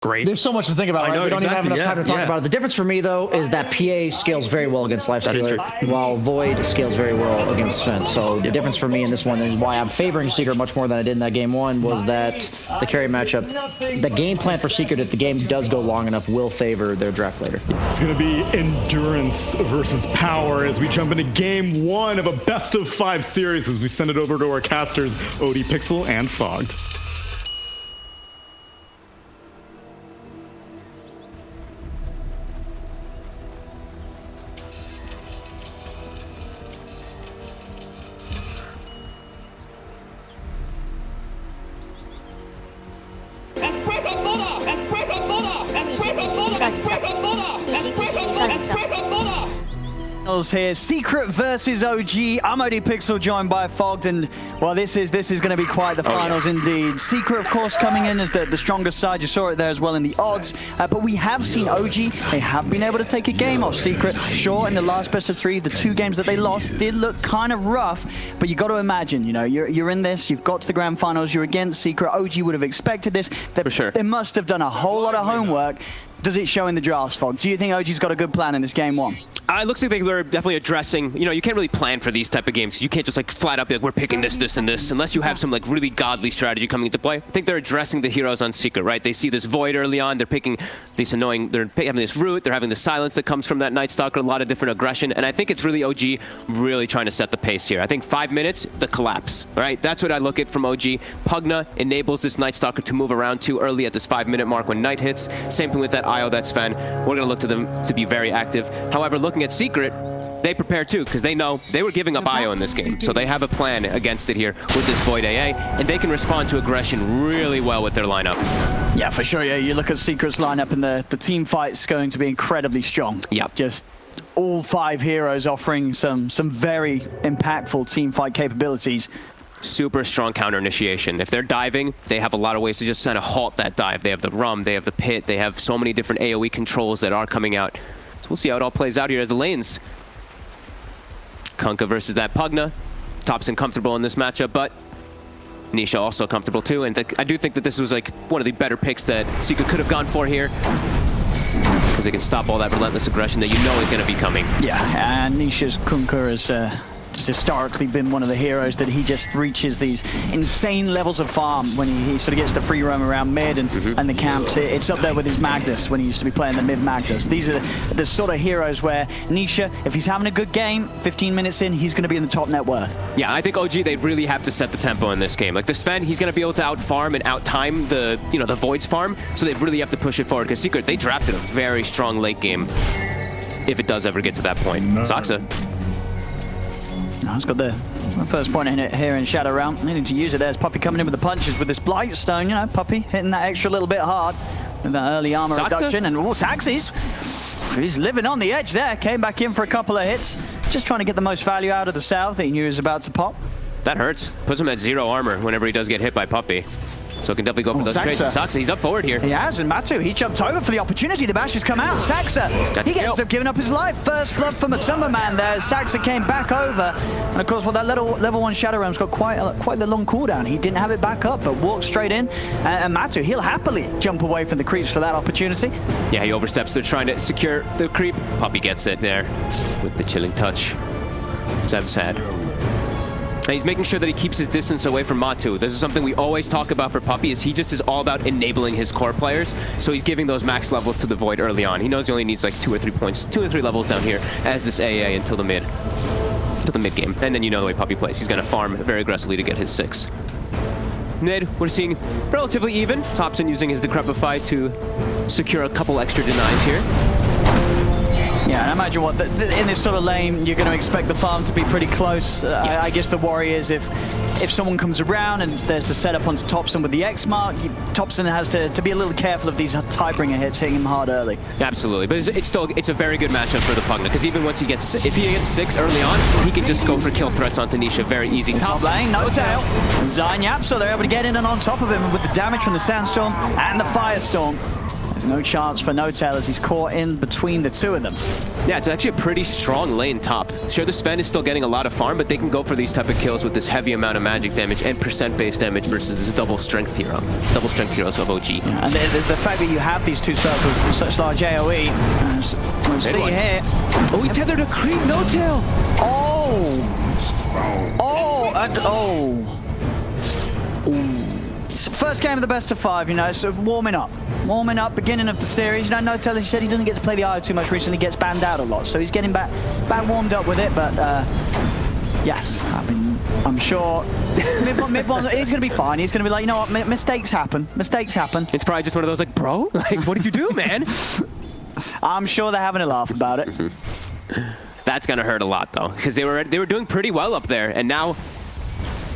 great. There's so much to think about, right? We don't even have enough time to talk about it. The difference for me, though, is that PA scales very well against Lifestealer, while Void scales very well against Sven. So the difference for me in this one is why I'm favoring Secret much more than I did in that game one was that the carry matchup, the game plan for Secret, if the game does go long enough, will favor their draft later. It's going to be endurance versus power as we jump into game one of a best-of-5 series as we send it over to our casters, Odie, Pixel, and Fogged. Here, Secret versus OG. I'm Odie Pixel, joined by Fogged, and well, this is going to be quite the finals indeed. Secret, of course, coming in as the strongest side. You saw it there as well in the odds, but we have seen OG. They have been able to take a game off Secret. Sure, in the last best of 3, the 2 games that they lost did look kind of rough, but you got to imagine, you know, you're in this. You've got to the grand finals. You're against Secret. OG would have expected this. For sure, they must have done a whole lot of homework. Does it show in the drafts, Fogg? Do you think OG's got a good plan in this game one? It looks like they're definitely addressing, you know, you can't really plan for these type of games. You can't just like flat out be like, we're picking this, this, and this, unless you have some like really godly strategy coming into play. I think they're addressing the heroes on Secret, right? They see this Void early on, they're picking these annoying, they're having this root, they're having the silence that comes from that Nightstalker, a lot of different aggression, and I think it's really OG really trying to set the pace here. I think 5 minutes, the collapse, right? That's what I look at from OG. Pugna enables this Nightstalker to move around too early at this 5-minute mark when Night hits. Same thing with that IO, that's Sven. We're going to look to them to be very active. However, looking at Secret, they prepare too, because they know they were giving up IO in this game. So they have a plan against it here with this Void AA, and they can respond to aggression really well with their lineup. Yeah, for sure. Yeah, you look at Secret's lineup, and the team fight's going to be incredibly strong. Yeah. Just all 5 heroes offering some very impactful team fight capabilities. Super strong counter initiation. If they're diving, they have a lot of ways to just kind of halt that dive. They have the Rum, they have the Pit, they have so many different AoE controls that are coming out. So we'll see how it all plays out here as the lanes. Kunkka versus that Pugna. Topson comfortable in this matchup, but Nisha also comfortable too. And I do think that this was like one of the better picks that Secret could have gone for here, because they can stop all that relentless aggression that you know is going to be coming. Yeah, and Nisha's Kunkka is just historically been one of the heroes that he just reaches these insane levels of farm when he sort of gets the free roam around mid and the camps. It's up there with his Magnus when he used to be playing the mid Magnus. These are the sort of heroes where Nisha, if he's having a good game, 15 minutes in, he's going to be in the top net worth. Yeah, I think OG, they really have to set the tempo in this game. Like the Sven, he's going to be able to out farm and out time the, you know, the Void's farm, so they really have to push it forward, because Secret, they drafted a very strong late game if it does ever get to that point. Saxa. He's got the first point in it here in Shadow Realm. Needing to use it. There's Puppey coming in with the punches with this Blightstone. You know, Puppey hitting that extra little bit hard with that early armor reduction. And Saxes, he's living on the edge there. Came back in for a couple of hits. Just trying to get the most value out of the South that he knew he was about to pop. That hurts. Puts him at 0 armor whenever he does get hit by Puppey. So can definitely go for those trades. Saxa, he's up forward here. He has, and Matu, he jumped over for the opportunity. The bash has come out. Saxa, he ends up giving up his life. First blood for Matumba Man there. Saxa came back over. And of course, well, that level 1 Shadow Realm's got quite the long cooldown. He didn't have it back up, but walked straight in. And Matu, he'll happily jump away from the creeps for that opportunity. Yeah, he oversteps. They're trying to secure the creep. Puppey gets it there with the chilling touch. Seb's had. And he's making sure that he keeps his distance away from Matu. This is something we always talk about for Puppey, is he just is all about enabling his core players. So he's giving those max levels to the Void early on. He knows he only needs like 2 or 3 points, 2 or 3 levels down here as this AA until the mid game. And then you know the way Puppey plays. He's going to farm very aggressively to get his 6. Mid, we're seeing relatively even. Topson using his Decrepify to secure a couple extra denies here. Yeah, and imagine what, in this sort of lane, you're going to expect the farm to be pretty close. I guess the worry is if someone comes around and there's the setup onto Topson with the X mark, Topson has to be a little careful of these Tidebringer hits hitting him hard early. Absolutely, but it's a very good matchup for the Pugna, because even once if he gets 6 early on, he can just go for kill threats onto Nisha very easy. Top lane, no tail. Zanyap, so they're able to get in and on top of him with the damage from the Sandstorm and the Firestorm. There's no chance for No-Tail as he's caught in between the two of them. Yeah, it's actually a pretty strong lane top. Sure, the Sven is still getting a lot of farm, but they can go for these type of kills with this heavy amount of magic damage and percent-based damage versus this double strength hero. Double strength heroes of OG. Yeah, and the fact that you have these two spells with such large AoE, as we'll see here. Oh, he tethered a creep, No-Tail! First game of the best of 5, you know, so warming up. Warming up, beginning of the series. You know, No-Tail, he said he doesn't get to play the IO too much recently, gets banned out a lot, so he's getting back warmed up with it, but yes, I mean, I'm sure mid-one, he's going to be fine. He's going to be like, you know what, mistakes happen. Mistakes happen. It's probably just one of those like, bro, like, what did you do, man? I'm sure they're having a laugh about it. That's going to hurt a lot, though, because they were doing pretty well up there, and now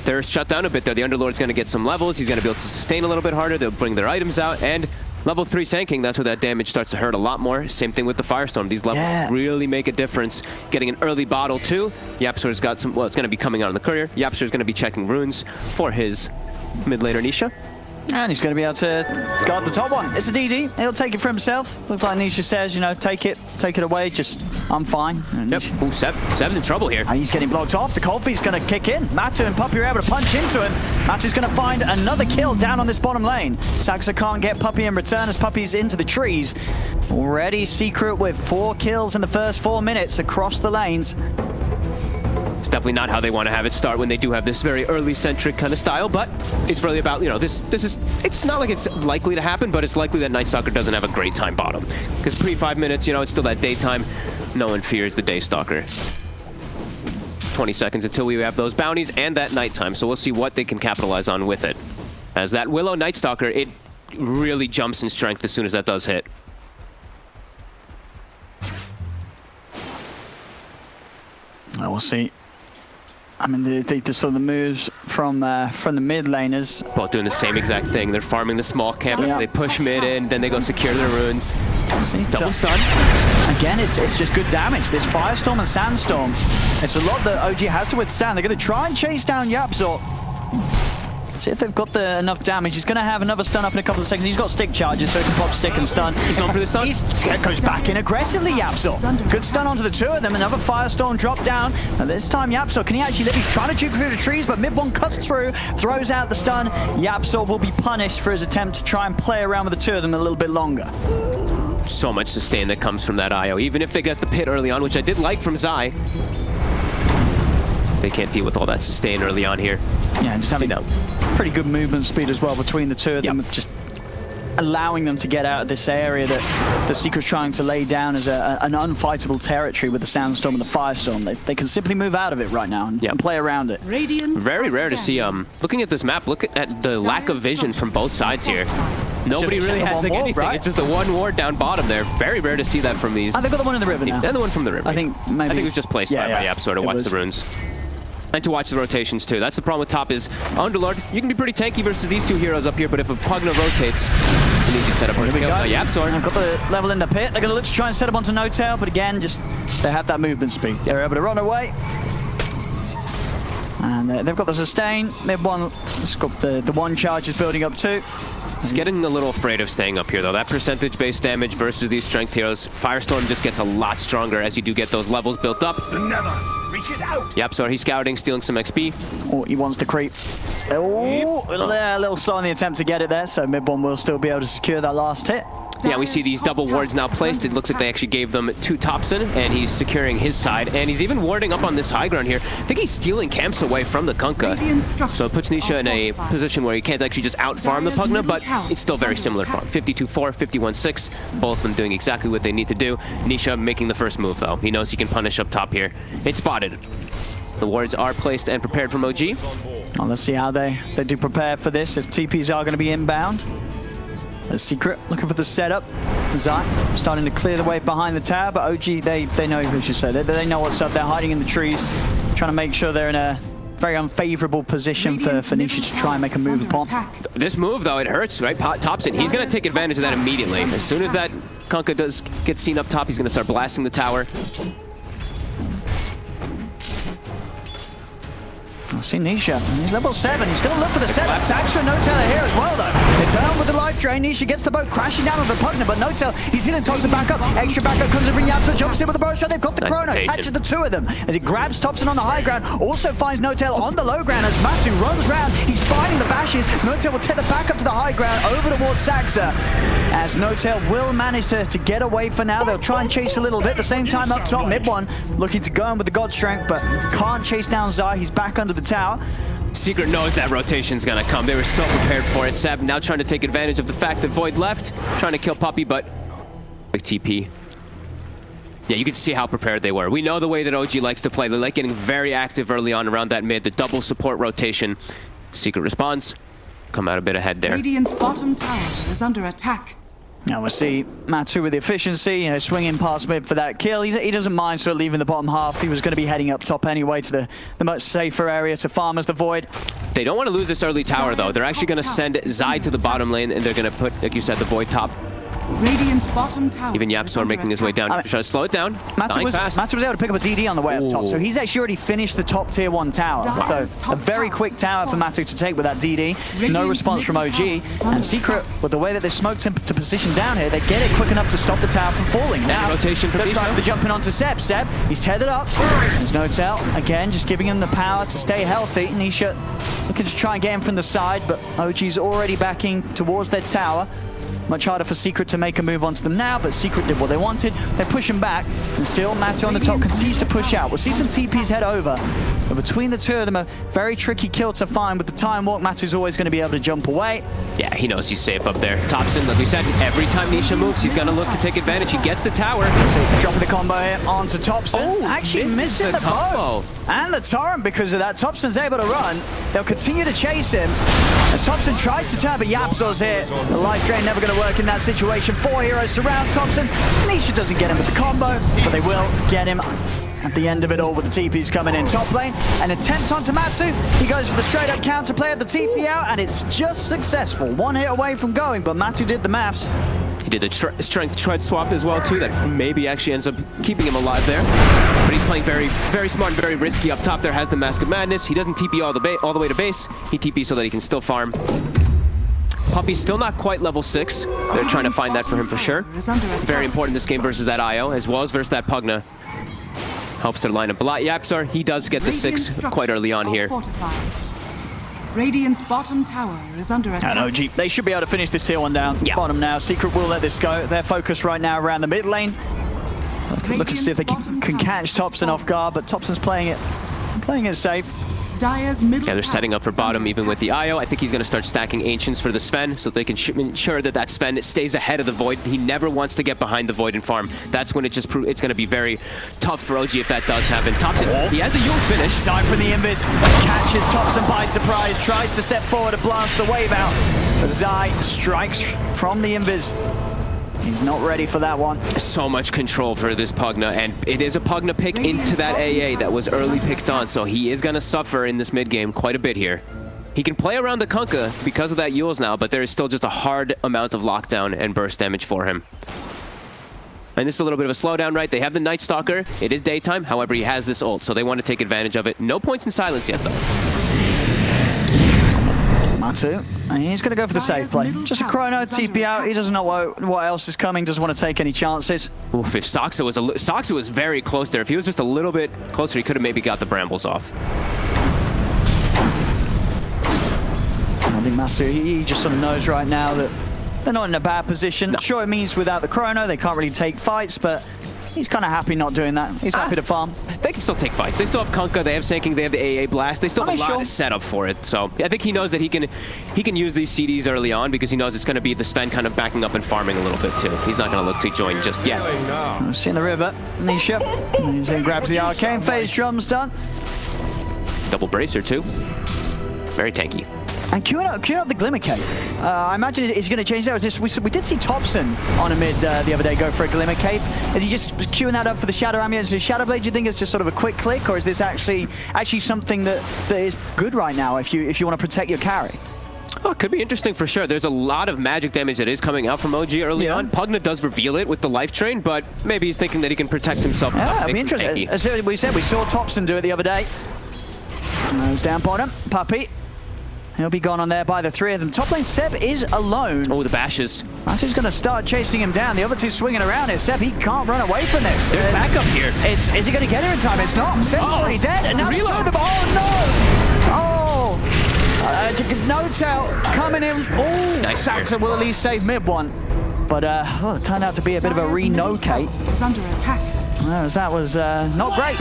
they're shut down a bit there. The Underlord's going to get some levels. He's going to be able to sustain a little bit harder. They'll bring their items out, and level 3 Sand that's where that damage starts to hurt a lot more. Same thing with the Firestorm. These levels really make a difference. Getting an early bottle, too. YapzOr's got some, well, it's going to be coming out on the courier. YapzOr's going to be checking runes for his mid-laner Nisha. And he's going to be able to guard the top one. It's a DD. He'll take it for himself. Looks like Nisha says, you know, take it away. Just, I'm fine. And yep. Ooh, Seb's in trouble here. And he's getting blocked off. The cold feet's going to kick in. Matu and Puppey are able to punch into him. Matu's going to find another kill down on this bottom lane. Saxa can't get Puppey in return as Puppey's into the trees. Already Secret with 4 kills in the first 4 minutes across the lanes. It's definitely not how they want to have it start when they do have this very early-centric kind of style, but it's really about, you know, this is, it's not like it's likely to happen, but it's likely that Nightstalker doesn't have a great time bottom. Because pre-5 minutes, you know, it's still that daytime. No one fears the Daystalker. 20 seconds until we have those bounties and that nighttime, so we'll see what they can capitalize on with it. As that Willow Nightstalker, it really jumps in strength as soon as that does hit. We'll see. I mean, they saw the moves from the mid laners. Both doing the same exact thing. They're farming the small camp. Yeah. They push mid in, then they go secure their runes. See, double stun. Again, it's just good damage. This Firestorm and Sandstorm, it's a lot that OG has to withstand. They're going to try and chase down YapzOr. See if they've got enough damage. He's going to have another stun up in a couple of seconds. He's got stick charges, so he can pop stick and stun. He's going for the stun. He goes back in aggressively, YapzOr. Good stun onto the two of them. Another Firestorm drop down. And this time, YapzOr, can he actually live? He's trying to juke through the trees, but mid one cuts through, throws out the stun. YapzOr will be punished for his attempt to try and play around with the two of them a little bit longer. So much sustain that comes from that IO. Even if they get the pit early on, which I did like from Zai. They can't deal with all that sustain early on here. Yeah, and just having pretty good movement speed as well between the two of them. Yep. Just allowing them to get out of this area that the Secret's trying to lay down as an unfightable territory with the Sandstorm and the Firestorm. They can simply move out of it right now and play around it. Very rare to see. Looking at this map, look at the lack of vision from both sides here. Nobody really has like anything. Right? It's just the one ward down bottom there. Very rare to see that from these. They've got the one in the river now. And the one from the river. I think maybe. it was just placed by YapzOr to watch the runes. And to watch the rotations too. That's the problem with top is Underlord. You can be pretty tanky versus these two heroes up here, but if a Pugna rotates, an easy setup. Here we go. YapzOr. I've got the level in the pit. They're going to look to try and set up onto No-Tail, but again, just they have that movement speed. They're able to run away. And they've got the sustain. Mid one, it's got the one charge is building up too. He's getting a little afraid of staying up here, though. That percentage-based damage versus these strength heroes. Firestorm just gets a lot stronger as you do get those levels built up. Reaches out. YapzOr, he's scouting, stealing some XP. Oh, he wants to creep. Oh, a little slow in the attempt to get it there, so mid one will still be able to secure that last hit. Yeah, we see these double wards now placed. It looks like they actually gave them to Thompson, and he's securing his side. And he's even warding up on this high ground here. I think he's stealing camps away from the Kunkka. So it puts Nisha in a position where he can't actually just out-farm the Pugna, but it's still very similar farm. 52-4, 51-6, both of them doing exactly what they need to do. Nisha making the first move, though. He knows he can punish up top here. It's spotted. The wards are placed and prepared from OG. Well, let's see how they do prepare for this, if TPs are going to be inbound. A Secret looking for the setup. Zai starting to clear the way behind the tower, but OG, they know who should say. They know what's up. They're hiding in the trees, trying to make sure they're in a very unfavorable position for Nisha to try and make a move upon. This move, though, it hurts, right? Thompson, he's going to take advantage of that immediately. As soon as that Kunkka does get seen up top, he's going to start blasting the tower. I see Nisha. He's level 7. He's going to look for the setup. Saxa and N0tail are here as well, though. It's on with the life drain. Nisha gets the boat crashing down on the Pugna, but N0tail, he's healing, tosses back up. Extra backup comes in from Yapso, jumps in with the bow shot. They've got the chrono. Catches the two of them as he grabs Thompson on the high ground. Also finds N0tail on the low ground as Matu runs round. He's fighting the bashes. N0tail will take the back up to the high ground over towards Saxa. As N0tail will manage to get away for now. They'll try and chase a little bit. At the same time up top, mid one looking to go in with the God Strength, but can't chase down Zai. He's back under the tower. Secret knows that rotation's gonna come. They were so prepared for it. Seb now trying to take advantage of the fact that Void left, trying to kill Puppey, but big TP. Yeah, you can see how prepared they were. We know the way that OG likes to play. They like getting very active early on around that mid, the double support rotation. Secret response, come out a bit ahead there. Radiant's bottom tower is under attack. Now we'll see Matu with the efficiency, you know, swinging past mid for that kill. He doesn't mind sort of leaving the bottom half. He was going to be heading up top anyway to the much safer area to farm as the Void. They don't want to lose this early tower, though. They're actually going to send Zai to the bottom lane, and they're going to put, like you said, the Void top. Radiant's bottom tower. Even Yapsor making his way down. Trying to slow it down. Matu was able to pick up a DD on the way up top, so he's actually already finished the top tier 1 tower. So a very quick tower for Matu to take with that DD. No response from OG. And Secret, with the way that they smoked him to position down here, they get it quick enough to stop the tower from falling. Now, rotation from they're jumping onto Seb. Seb, he's tethered up. There's N0tail. Again, just giving him the power to stay healthy. Nisha looking to try and get him from the side, but OG's already backing towards their tower. Much harder for Secret to make a move onto them now, but Secret did what they wanted. They push him back, and still Matu on the top continues to push out. We'll see some TPs head over. But between the two of them, a very tricky kill to find. With the time walk, Matu's always going to be able to jump away. Yeah, he knows he's safe up there. Thompson, like we said, every time Nisha moves, he's going to look to take advantage. He gets the tower. So dropping the combo here onto Thompson. Oh, actually missing the bow. And the torrent because of that. Thompson's able to run. They'll continue to chase him. As Thompson tries to turn, but Yapsor's here. The life drain never going to work in that situation. 4 heroes surround Thompson. Nisha doesn't get him with the combo, but they will get him at the end of it all with the TPs coming in. Top lane, an attempt onto Matu. He goes for the straight up counter play of the TP out, and it's just successful. 1 hit away from going, but Matu did the maths. He did the strength tread swap as well, too. That maybe actually ends up keeping him alive there. But he's playing very, very smart and very risky up top there. Has the Mask of Madness. He doesn't TP all the way to base. He TP so that he can still farm. Puppey's still not quite level 6. They're trying to find that for him for sure. Very important this game versus that IO, as well as versus that Pugna. Helps their lineup a lot. Yapsar, he does get the 6 quite early on here. Radiant's bottom tower is under attack. And OG, they should be able to finish this tier 1 down. Yeah. Bottom now. Secret will let this go. They're focused right now around the mid lane. Look to see if they can catch Thompson off guard, but Thompson's playing it safe. Dire's middle they're setting up for bottom even with the IO. I think he's going to start stacking Ancients for the Sven so they can ensure that Sven stays ahead of the Void. He never wants to get behind the Void and farm. That's when it's going to be very tough for OG if that does happen. Thompson, he has the Yule's finish. Side from the Invis, catches Thompson by surprise, tries to step forward to blast the wave out. But Zai strikes from the Invis. He's not ready for that one. So much control for this Pugna, and it is a Pugna pick into that AA that was early picked on, so he is going to suffer in this mid game quite a bit here. He can play around the Kunkka because of that Yule's now, but there is still just a hard amount of lockdown and burst damage for him. And this is a little bit of a slowdown, right? They have the Night Stalker. It is daytime, however, he has this ult, so they want to take advantage of it. No points in silence yet, though. Matu, he's going to go for the safe play. Just a chrono, TP out. He doesn't know what else is coming, doesn't want to take any chances. Oof, if Saxa was very close there. If he was just a little bit closer, he could have maybe got the brambles off. I think Matu, he just sort of knows right now that they're not in a bad position. No. Sure, it means without the chrono, they can't really take fights, but he's kind of happy not doing that. He's happy to farm. They can still take fights. They still have Kunkka, they have Sanking, they have the AA Blast. They still have a lot of setup for it. So I think he knows that he can use these CDs early on because he knows it's going to be the Sven kind of backing up and farming a little bit too. He's not going to look to join just yet. See in the river, Nisha. He's in, grabs the arcane phase, drums done. Double bracer too. Very tanky. And queuing up the Glimmer Cape. I imagine it's going to change that. We did see Thompson on a mid the other day go for a Glimmer Cape. Is he just queuing that up for the Shadow Amulet? So Shadow Blade, do you think is just sort of a quick click, or is this actually something that is good right now if you want to protect your carry? Oh, it could be interesting for sure. There's a lot of magic damage that is coming out from OG early on. Pugna does reveal it with the life drain, but maybe he's thinking that he can protect himself. Yeah, it'll be interesting. As we said, we saw Thompson do it the other day. Goes down bottom. Puppey. He'll be gone on there by the three of them. Top lane, Seb is alone. Oh, the bashes. Matu's going to start chasing him down. The other two swinging around here. Seb, he can't run away from this. There's backup here. Is he going to get her in time? It's not. Seb's already dead. And now they throw them. Oh, no. No-tail coming in. Oh, nice. Saxon will at least save mid one. But it turned out to be a bit of a re-no-Kate. Is under attack. That was not great.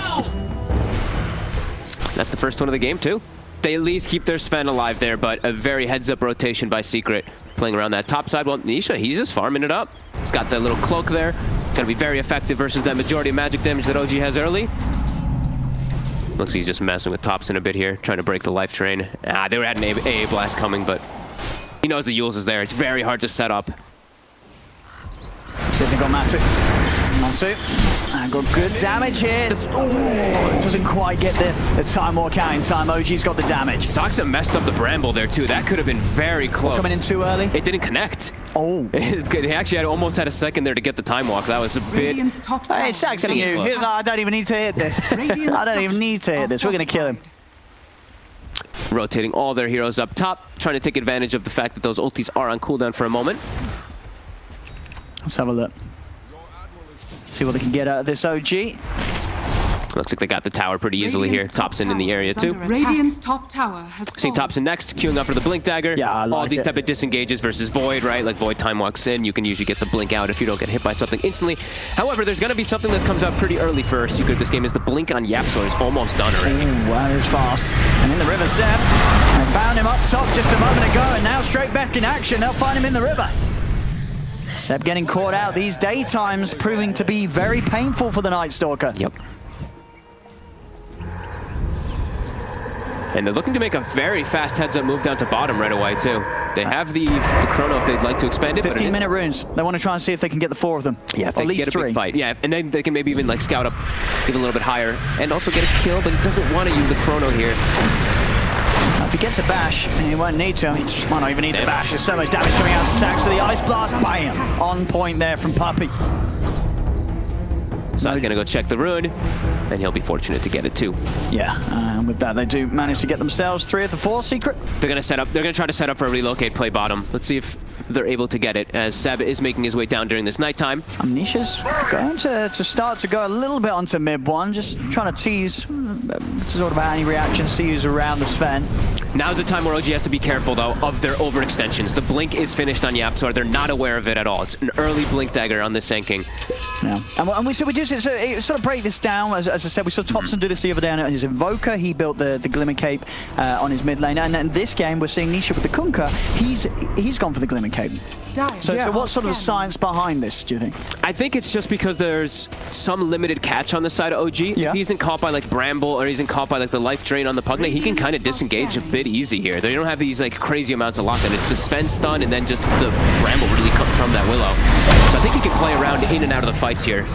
That's the first one of the game, too. They at least keep their Sven alive there, but a very heads-up rotation by Secret. Playing around that top side. Well, Nisha, he's just farming it up. He's got that little cloak there. Gonna be very effective versus that majority of magic damage that OG has early. Looks like he's just messing with Thompson a bit here, trying to break the life drain. They had an AA blast coming, but he knows the Yules is there. It's very hard to set up. See if they got Matu. Got good damage here. Doesn't quite get the time walk out in time. OG's got the damage. Soxa messed up the Bramble there too. That could have been very close. Coming in too early. It didn't connect. Oh. He actually almost had a second there to get the time walk. That was a bit... Radiant's top tower. Hey, Saxon, you. I don't even need to hit this. I don't even need to hit this. We're going to kill him. Rotating all their heroes up top, trying to take advantage of the fact that those ultis are on cooldown for a moment. Let's have a look. See what they can get out of this OG. Looks like they got the tower pretty easily here. Thompson in the area too. Radiant's top tower has Seeing Thompson next, queuing up for the blink dagger. Yeah, I like all these it. type of disengages versus Void, right? Like Void time walks in, you can usually get the blink out if you don't get hit by something instantly. However, there's gonna be something that comes out pretty early for Secret this game is the blink on Yapsor is almost done already. Ooh, that is fast. And in the river, Seb. They found him up top just a moment ago, and now straight back in action. They'll find him in the river. Seb getting caught out. These daytimes proving to be very painful for the Night Stalker. Yep. And they're looking to make a very fast heads-up move down to bottom right away, too. They have the chrono if they'd like to expand it. 15-minute runes. They want to try and see if they can get the 4 of them. Yeah, if they can get a three. big fight. Yeah, and then they can maybe even like scout up even a little bit higher and also get a kill, but he doesn't want to use the chrono here. If he gets a bash, and he won't need to, he might not even need the bash. There's so much damage coming out. Sax to the Ice Blast. Bam! On point there from Puppey. So he's gonna go check the rune, and he'll be fortunate to get it too. Yeah, and with that they do manage to get themselves 3 of the 4 Secret. They're gonna try to set up for a relocate play bottom. Let's see if they're able to get it, as Seb is making his way down during this nighttime. Amnesia's going to start to go a little bit onto mid one, just trying to tease sort of any reaction CUs around the Sven. Now's the time where OG has to be careful, though, of their overextensions. The blink is finished on Yapsor. They're not aware of it at all. It's an early blink dagger on this Sand King. Yeah, and we do sort of break this down. As I said, we saw Thompson do this the other day on his Invoker. He built the Glimmer Cape on his mid lane, and in this game we're seeing Nisha with the Kunkka. He's gone for the Glimmer Cape. So what's sort of the science behind this, do you think? I think it's just because there's some limited catch on the side of OG. Yeah. If he isn't caught by like Bramble or he isn't caught by like the life drain on the Pugna, he can kind of disengage a bit easy here. They don't have these like crazy amounts of lockdown. It's the Sven stun and then just the Bramble really come from that Willow. So I think he can play around in and out of the fights here.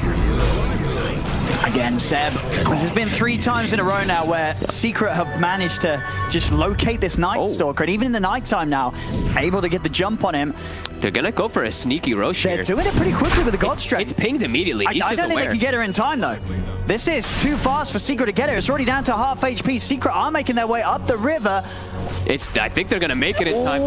Again, Seb, there's been 3 times in a row now where Secret have managed to just locate this Night Stalker, and even in the nighttime now, able to get the jump on him. They're gonna go for a sneaky Roche here. They're doing it pretty quickly with the God Strike. It's pinged immediately. I don't think they can get her in time, though. This is too fast for Secret to get her. It's already down to half HP. Secret are making their way up the river. I think they're gonna make it in time.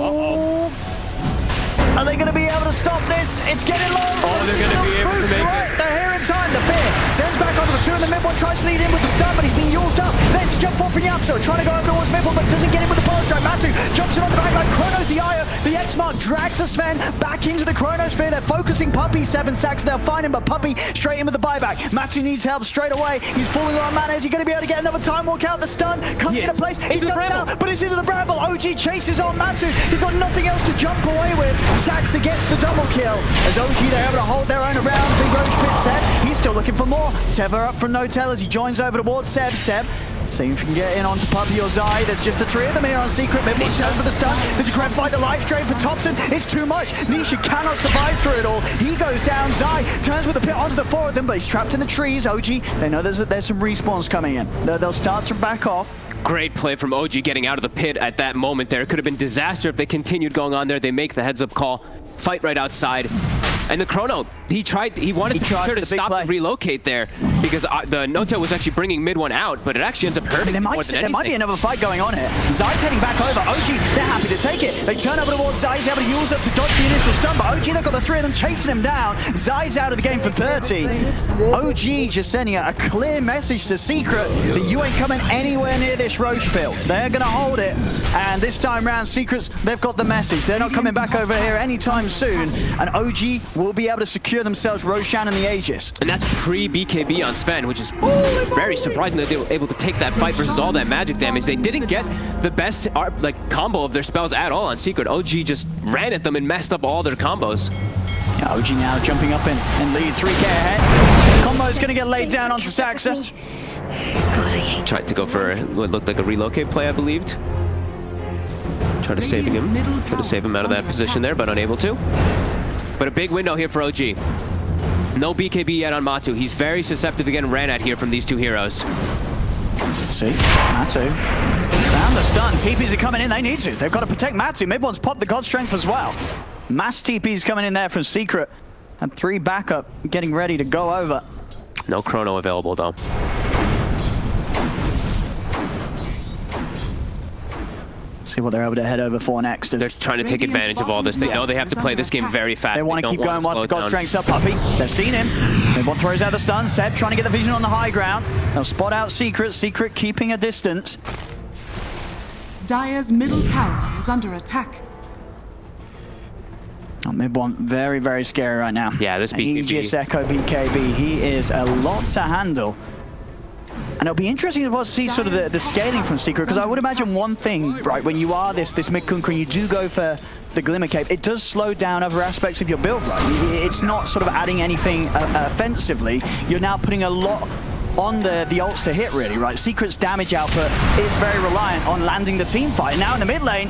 Are they going to be able to stop this? It's getting low. Oh, they're going to be able to make it. They're here in time. The fear sends back onto the 2 in the mid one, tries to lead in with the stun, but he's being used up. There's a jump forward from Yapso, trying to go over towards mid one, but doesn't get in with the power strike. Matu jumps in on the back line. Chronos the Io. The X-Mark drags the Sven back into the Chronosphere. They're focusing Puppey, 7 Saxon. They'll find him, but Puppey straight in with the buyback. Matu needs help straight away. He's falling on mana. Is he going to be able to get another time walk out? The stun comes into place. He's got it now, but it's into the Bramble. OG chases on Matu. He's got nothing else to jump away with. Sax against the double kill. As OG, they're able to hold their own around the Roche pit set. He's still looking for more. Tether up from No-Tail as he joins over towards Seb. See if you can get in onto Puppey or Zai. There's just the 3 of them here on Secret. Mid one turns with the stun. There's a grab fight. The life drain for Thompson. It's too much. Nisha cannot survive through it all. He goes down. Zai turns with the pit onto the 4 of them, but he's trapped in the trees. OG, they know there's some respawns coming in. They'll start to back off. Great play from OG getting out of the pit at that moment there. It could have been disaster if they continued going on there. They make the heads-up call. Fight right outside. And the chrono, he wanted to be sure to stop and relocate there. because the no-tail was actually bringing mid one out, but it actually ends up hurting There more might, than there anything. might be another fight going on here. Zai's heading back over. OG, they're happy to take it. They turn over towards Zai. He's able to use up to dodge the initial stun, but OG, they've got the three of them chasing him down. Zai's out of the game for 30. OG just sending a clear message to Secret that you ain't coming anywhere near this Roche build. They're going to hold it, and this time round, Secrets, they've got the message. They're not coming back over here anytime soon, and OG will be able to secure themselves Roshan and the Aegis. And that's pre-BKB on Sven, which is very surprising that they were able to take that fight versus all that magic damage. They didn't get the best combo of their spells at all on Secret. OG just ran at them and messed up all their combos. Yeah, OG now jumping up in lead, 3k ahead. Combo's going to get laid down onto Saxa. Tried to go for what looked like a relocate play, I believed. Tried to save him. Tried to save him out of that position there, but unable to. But a big window here for OG. No BKB yet on Matu. He's very susceptible to getting ran at here from these two heroes. See, Matu found the stun. TPs are coming in. They need to. They've got to protect Matu. Mid one's popped the God Strength as well. Mass TPs coming in there from Secret. And 3 backup getting ready to go over. No chrono available though. See what they're able to head over for next. They're trying to take advantage of all this. They know they have to play this game very fast. They want to keep going whilst the God Strength's up, Puppy. They've seen him. Mid-one throws out the stun. Seb trying to get the vision on the high ground. They'll spot out Secret. Secret keeping a distance. Dire's middle tower is under attack. Oh, mid-one, very, very scary right now. Yeah, this BKB. Aegis Echo BKB. He is a lot to handle. And it'll be interesting to see sort of the scaling from Secret, because I would imagine one thing, right, when you are this mid-Kunkka and you do go for the Glimmer Cape, it does slow down other aspects of your build, right? It's not sort of adding anything offensively. You're now putting a lot on the ults to hit, really, right? Secret's damage output is very reliant on landing the team fight. Now in the mid lane,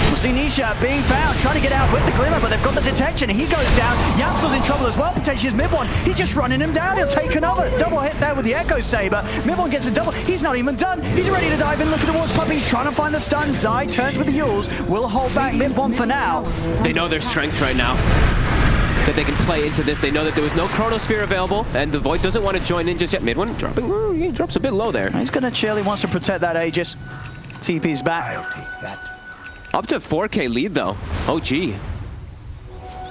we'll see Nisha being found, trying to get out with the Glimmer, but they've got the detection. He goes down. Yapsel's in trouble as well, potentially as mid one. He's just running him down. He'll take another double hit there with the Echo Saber. Mid one gets a double. He's not even done. He's ready to dive in, looking towards Puppy. He's trying to find the stun. Zai turns with the Yules. Will hold back mid one for now. They know their strength right now, that they can play into this. They know that there was no Chronosphere available, and the Void doesn't want to join in just yet. Mid one dropping, he drops a bit low there. He's going to chill. He wants to protect that Aegis. TP's back. I'll take that. Up to 4k lead though. OG.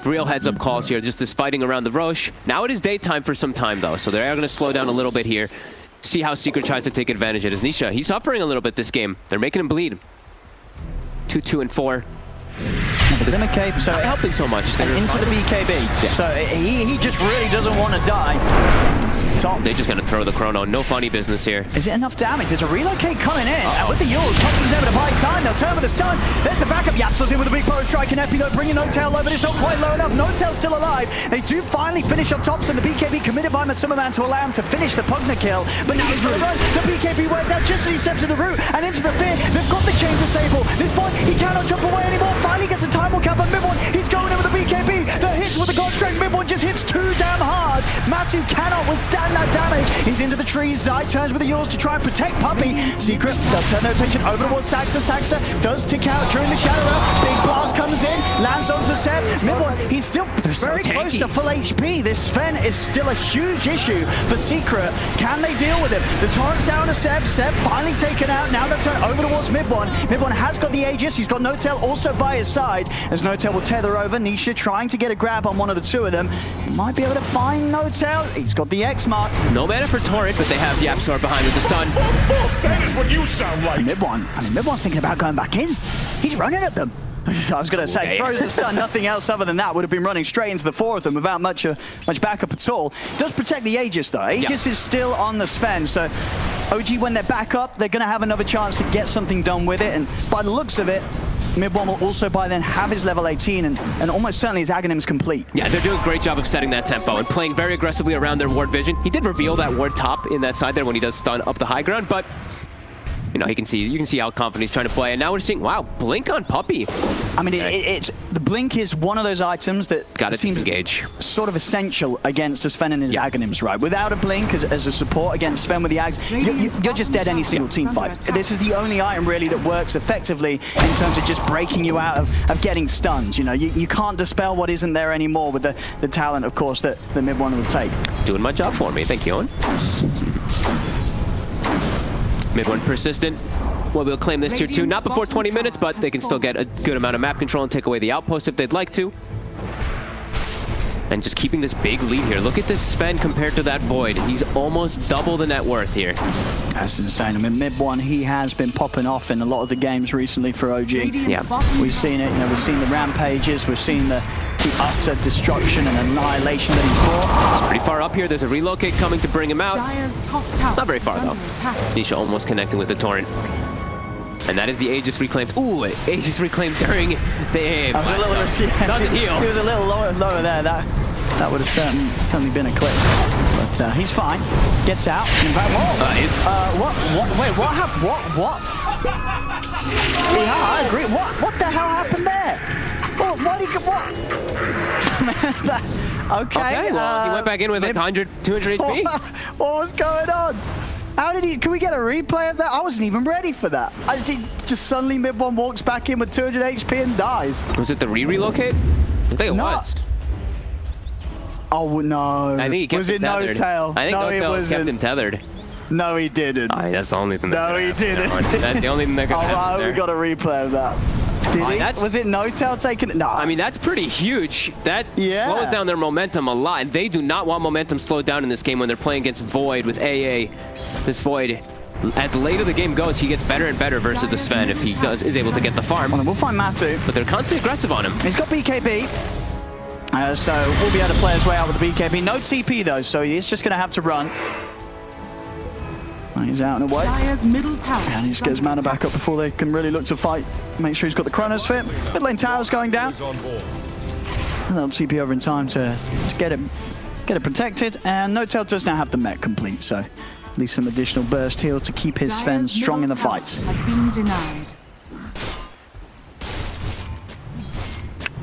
Real heads up calls here, just this fighting around the Roche. Now it is daytime for some time though, so they are going to slow down a little bit here. See how Secret tries to take advantage of his Nisha. He's suffering a little bit this game. They're making him bleed. 2, 2, and 4. The Glimmer Cape, so not helping so much. into the BKB. Yeah. So he just really doesn't want to die. Top. They're just going to throw the chrono. No funny business here. Is it enough damage? There's a relocate coming in. And with the Yules, Thompson's able to buy time. They'll turn with a stun. There's the backup. Yapsel's in with a big power strike and Epi though, bringing No-Tail low, but it's not quite low enough. No-Tail's still alive. They do finally finish up Thompson. The BKB committed by Matsumaman to allow him to finish the Pugna kill. But now he's going to run. The BKB wears out just as he steps in the route and into the fear. They've got the chain disable. This fight, he cannot jump away anymore. Finally gets a time will cap on mid one. He's going over the BKB. The hits with the God Strength. Mid one just hits too damn hard. Matu cannot withstand that damage. He's into the trees. Zai turns with the Yules to try and protect Puppy. Secret, they'll turn their attention over towards Saxa. Saxa does tick out during the shadow round. Big blast comes in, lands onto Seb. Mid one, he's still very close to full HP. This Sven is still a huge issue for Secret. Can they deal with him? The torrent sound of Seb. Seb finally taken out. Now they'll turn over towards mid one. Mid one has got the Aegis. He's got No-Tail also by his side. As No-Tail will tether over. Nisha trying to get a grab on one of the two of them. Might be able to find No-Tail. He's got the X mark. No mana for Torrent, but they have Yapsor behind with the stun. That is what you sound like. Mid one. I mean, mid one's thinking about going back in. He's running at them. I was going to say, throws the stun, nothing else other than that would have been running straight into the 4 of them without much backup at all. Does protect the Aegis though. Aegis is still on the Sven, so OG, when they're back up, they're going to have another chance to get something done with it, and by the looks of it, mid one will also by then have his level 18 and almost certainly his Aghanim's complete. Yeah, they're doing a great job of setting that tempo and playing very aggressively around their ward vision. He did reveal that ward top in that side there when he does stun up the high ground, but you know, you can see how confident he's trying to play. And now we're seeing, wow, blink on Puppy. I mean, it's the blink is one of those items that Gotta seems disengage. sort of essential against a Sven and his Aghanims, right? Without a blink as a support against Sven with the Ags, you're just dead any single team fight. This is the only item really that works effectively in terms of just breaking you out of getting stunned. You know, you can't dispel what isn't there anymore with the talent, of course, that the mid one will take. Doing my job for me. Thank you, Owen. Mid one persistent. Well, we'll claim this tier 2, not before 20 minutes, but they can still get a good amount of map control and take away the outpost if they'd like to. And just keeping this big lead here. Look at this Sven compared to that Void. He's almost double the net worth here. That's insane. I mean, mid one, he has been popping off in a lot of the games recently for OG. Yeah. We've seen it, you know, we've seen the rampages, we've seen the utter destruction and annihilation that he's brought. It's pretty far up here. There's a relocate coming to bring him out. Dire's top tower Not very far, is though. under attack. Nisha almost connecting with the Torrent. And that is the Aegis reclaimed. Ooh, Aegis reclaimed during the aim. That was a little, Doesn't heal. He was a little lower there. That would have certainly been a clip. But he's fine. Gets out. In fact, what? Wait, what happened? What? Yeah, I agree. What the hell happened there? Okay. Well, he went back in with like 100, 200 HP. What was going on? How did he? Can we get a replay of that? I wasn't even ready for that. Just suddenly mid one walks back in with 200 HP and dies. Was it the relocate? I think it was. Oh no! I think he kept him tethered. No-tail? I think no-tail kept him tethered. No, he didn't. That's the only thing. No, he didn't. That's the only thing that could happen there. We got a replay of that. Did he? Was it no-tail taking it? No. I mean, that's pretty huge. That slows down their momentum a lot, and they do not want momentum slowed down in this game when they're playing against Void with AA. This Void, as the later the game goes, he gets better and better versus the Sven if he is able to get the farm. Well, we'll find Matu. But they're constantly aggressive on him. He's got BKB. So we'll be able to play his way out with the BKB. No TP though, so he's just going to have to run. He's out and away. Dire's middle tower. And he just gets mana back up before they can really look to fight. Make sure he's got the Chronos fit. Mid lane tower's going down. A little TP over in time to get it protected. And No-tail does now have the mech complete, so at least some additional burst heal to keep his Sven strong in the fights. Has been denied.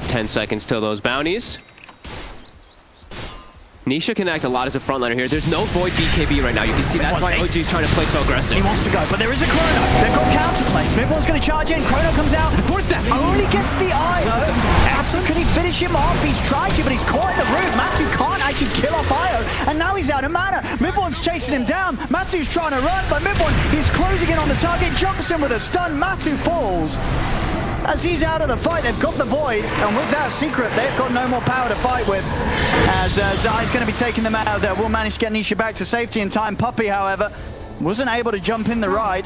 10 seconds till those bounties. Nisha can act a lot as a frontliner here. There's no Void BKB right now. You can see that's why OG is trying to play so aggressive. He wants to go, but there is a Chrono. They've got counter plays. Mid-one's going to charge in. Chrono comes out. The fourth step. Only gets the eye, though. Absol, can he finish him off? He's tried to, but he's caught in the root. Matu can't actually kill off Io, and now he's out of mana. Mid-one's chasing him down. Matu's trying to run, but Mid-one, he's closing in on the target, jumps in with a stun. Matu falls. As he's out of the fight, they've got the Void, and with that secret, they've got no more power to fight with. As Zai's going to be taking them out there. We'll manage to get Nisha back to safety in time. Puppey, however, wasn't able to jump in the ride.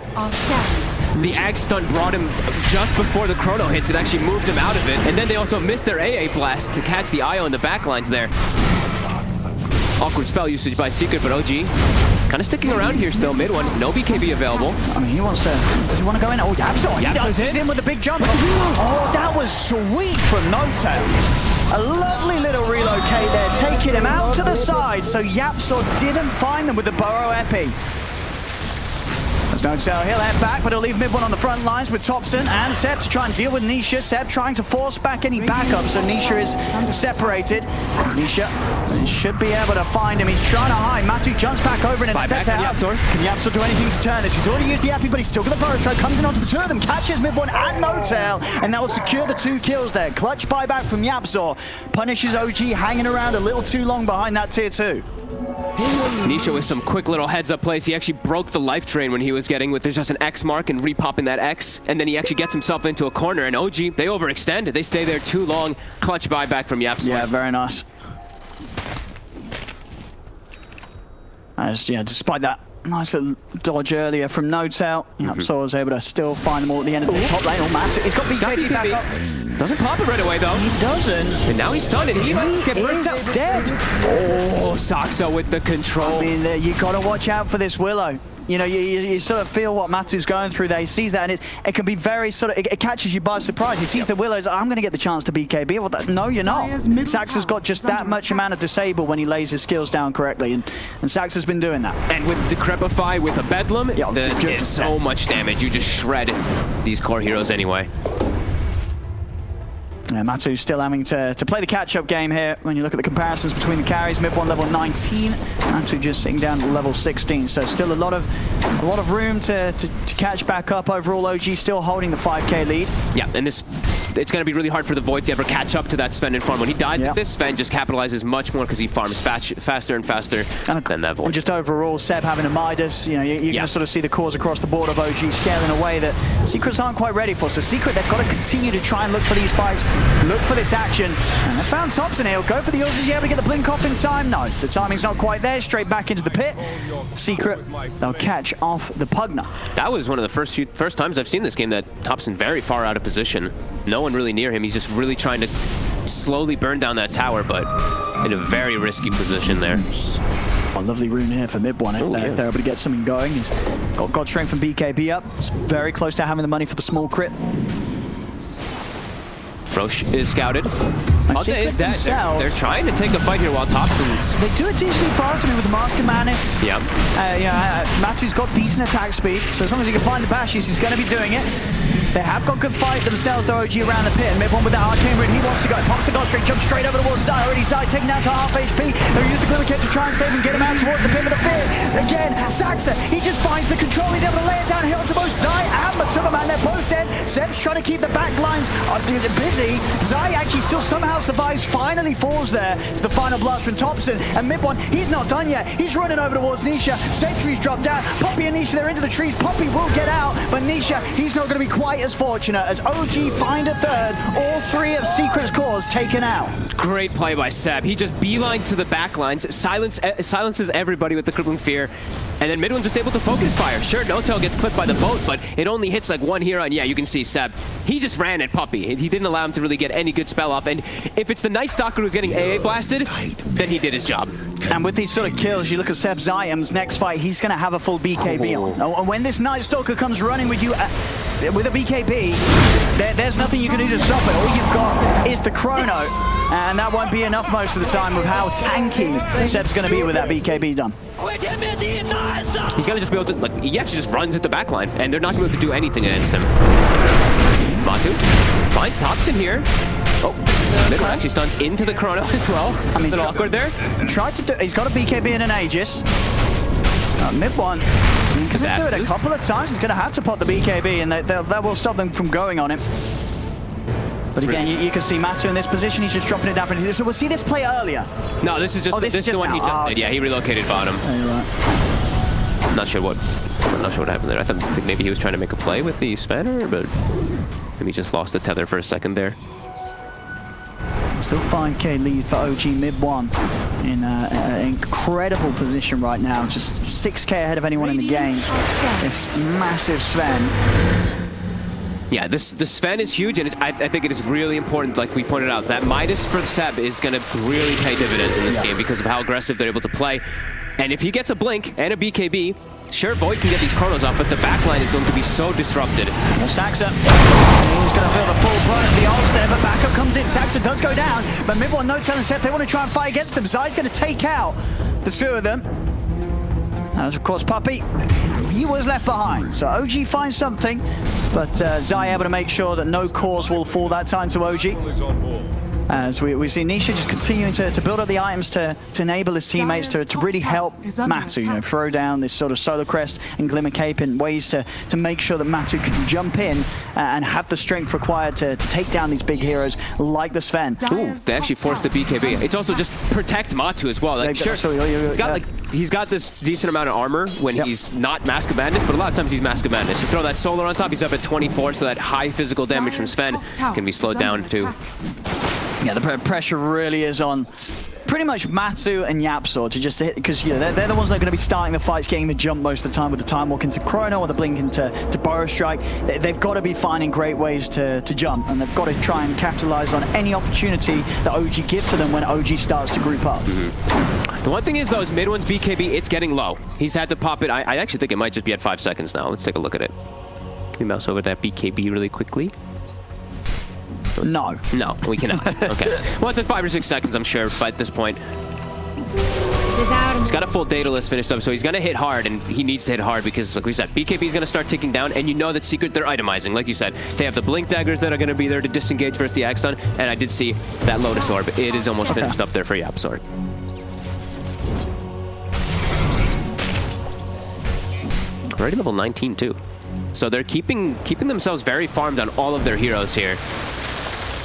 The Ag stun brought him just before the Chrono hits. It actually moves him out of it. And then they also missed their AA blast to catch the IO in the backlines there. Awkward spell usage by Secret, but OG kind of sticking around here still. Mid one, no BKB available. I mean, he wants to. Does he want to go in? Oh, Yapzor, he does. He's in with a big jump. Oh, that was sweet from No-tail. A lovely little relocate there, taking him out to the side. So Yapzor didn't find them with the Burrow Epi. There's No-tail. He'll head back, but he'll leave mid one on the front lines with Thompson and Seb to try and deal with Nisha. Seb trying to force back any backup, so Nisha is separated. Nisha should be able to find him. He's trying to hide. Matu jumps back over and attacks Yapzor. Can Yapzor do anything to turn this? He's already used the Epi, but he's still got the Burrow Stroke. Comes in onto the two of them, catches mid one and No-tail, and that will secure the 2 kills there. Clutch buyback from Yapzor. Punishes OG hanging around a little too long behind that tier 2. Nisha with some quick little heads-up plays. He actually broke the life drain when he was getting with there's just an X mark and repopping that X, and then he actually gets himself into a corner, and OG, they overextend. They stay there too long. Clutch buyback from Yapzor. Yeah, very nice. Despite that nice little dodge earlier from No-tail, Yapzor was able to still find them all at the end of the top lane. Oh, Matt, he's got BKB back up. Doesn't pop it right away, though. He doesn't. And now he's stunned, and he might get burst is out. dead. Oh, Saxo with the control. I mean, you got to watch out for this Willow. You know, you sort of feel what Matu's going through there. He sees that, and it can be very sort of, it catches you by surprise. He sees the Willows, I'm going to get the chance to BKB. Well, no, you're not. Sax has got just that much amount of disable when he lays his skills down correctly, and Sax has been doing that. And with Decrepify, with a Bedlam, it's so much damage. You just shred these core heroes anyway. Yeah, Matu's still having to play the catch-up game here. When you look at the comparisons between the carries, mid-1 level 19, Matu just sitting down at level 16. So still a lot of room to catch back up. Overall, OG still holding the 5K lead. Yeah, and it's going to be really hard for the Void to ever catch up to that Sven in farm. When he dies with this, Sven just capitalizes much more because he farms faster and faster than that Void. Just overall, Seb having a Midas, you know, you're going to sort of see the cores across the board of OG scale in a way that Secrets aren't quite ready for. So Secret, they've got to continue to try and look for these fights, look for this action. And they found Thompson here. He'll go for the Ills. Is he able to get the blink off in time? No, the timing's not quite there. Straight back into the pit. Secret, they'll catch off the Pugna. That was one of the first times I've seen this game that Thompson very far out of position. No one really near him. He's just really trying to slowly burn down that tower, but in a very risky position there. A lovely rune here for mid-1. They're able to get something going. He's got God Strength from BKB up. He's very close to having the money for the small crit. Roche is scouted. Alta is dead. They're trying to take a fight here while Thompson's... They do it decently fast. I mean, with the Mask of Madness. Yeah. Matu's got decent attack speed, so as long as he can find the bashes, he's going to be doing it. They have got good fight themselves, though, OG around the pit. And mid-1 with that Arcane Rune, he wants to go. Pops the God Strength, jumps straight over towards Zai. Already Zai taken down to half HP. They'll use the Glimmer Kit to try and save him, get him out towards the pit with the fear. Again, Saxa, he just finds the control. He's able to lay it downhill to both Zai and Matuma, man. They're both dead. Seb's trying to keep the back lines busy. Zai actually still somehow survives, finally falls there to the final blast from Thompson. And mid-1, he's not done yet. He's running over towards Nisha. Sentry's dropped down. Poppy and Nisha, they're into the trees. Poppy will get out, but Nisha, he's not going to be quite as fortunate as OG find a third. All three of Secret's cores taken out. Great play by Seb. He just beelines to the back lines, silences everybody with the crippling fear, and then mid-1's just able to focus fire. Sure, No-Tail gets clipped by the boat, but it only hits like one hero, and yeah, you can see Seb. He just ran at Puppy. He didn't allow him to really get any good spell off, and if it's the Night Stalker who's getting AA blasted, then he did his job. And with these sort of kills, you look at Seb Zayam's next fight, he's going to have a full BKB on. And when this Night Stalker comes running with you with a BKB, there's nothing you can do to stop it. All you've got is the chrono, and that won't be enough most of the time with how tanky Seb's going to be with that BKB done. He's going to just be able to, like, he actually just runs at the back line, and they're not going to be able to do anything against him. Matu finds Thompson here. Oh, Mid-1 actually stuns into the chrono as well. I mean, a little awkward there. Tried to do, he's got a BKB and an Aegis. Mid-1, he can do it a couple of times. He's going to have to pop the BKB, and that will stop them from going on him. But again, you can see Matu in this position. He's just dropping it down. So we'll see this play earlier. No, this is just this is the one he just did. Yeah, he relocated bottom. I'm not sure what happened there. I think maybe he was trying to make a play with the Spanner, but maybe he just lost the tether for a second there. Still 5K lead for OG mid-1 in an incredible position right now. Just 6K ahead of anyone in the game. This massive Sven. Yeah, the Sven is huge, and I think it is really important, like we pointed out, that Midas for Seb is going to really pay dividends in this game because of how aggressive they're able to play. And if he gets a blink and a BKB, sure, Void can get these chronos off, but the backline is going to be so disrupted. Saxa, he's going to feel the full brunt of the ults there, but backup comes in. Saxa does go down, but mid-1, No-Tail and Seth, they want to try and fight against them. Zai's going to take out the two of them. As of course, Puppy, he was left behind. So OG finds something, but Zai able to make sure that no cores will fall that time to OG. As we see Nisha just continuing to build up the items to enable his teammates to really help Matu, you know, throw down this sort of Solar Crest and Glimmer Cape in ways to make sure that Matu can jump in and have the strength required to take down these big heroes like the Sven. Ooh, they actually forced the BKB. It's also just protect Matu as well. Like, sure, he's got this decent amount of armor when he's not Mask of Madness, but a lot of times he's Mask of Madness. You throw that Solar on top, he's up at 24, so that high physical damage from Sven can be slowed down too. Yeah, the pressure really is on pretty much Matu and Yapsor to just hit, because you know, they're the ones that are going to be starting the fights, getting the jump most of the time with the Time Walk into Chrono or the Blink into Burrow Strike. They've got to be finding great ways to jump, and they've got to try and capitalize on any opportunity that OG gives to them when OG starts to group up. The one thing is, though, is mid-1's BKB, it's getting low. He's had to pop it. I actually think it might just be at 5 seconds now. Let's take a look at it. Can we mouse over that BKB really quickly? No. No, we cannot. Okay. Well, it's at 5 or 6 seconds, I'm sure, but at this point. This is our He's got a full Daedalus finished up, so he's going to hit hard, and he needs to hit hard because, like we said, BKB is going to start ticking down, and you know that Secret, they're itemizing. Like you said, they have the Blink Daggers that are going to be there to disengage versus the Axe Stun, and I did see that Lotus Orb. It is almost finished up there for YapzOr. Already level 19 too. So they're keeping themselves very farmed on all of their heroes here.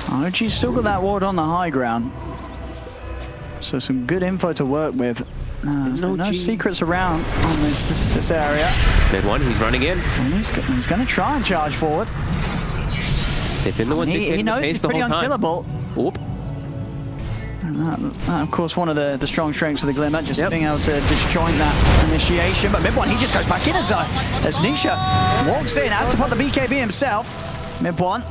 OG's still got that ward on the high ground. So some good info to work with. No secrets around on this area. Mid one, he's running in. And he's going to try and charge forward. They've been the one He knows he's pretty unkillable. Oop. Of course, one of the strong strengths of the Glimmer, just being able to disjoint that initiation. But mid one, he just goes back in as Nisha walks in, has to put the BKB himself. Mid one.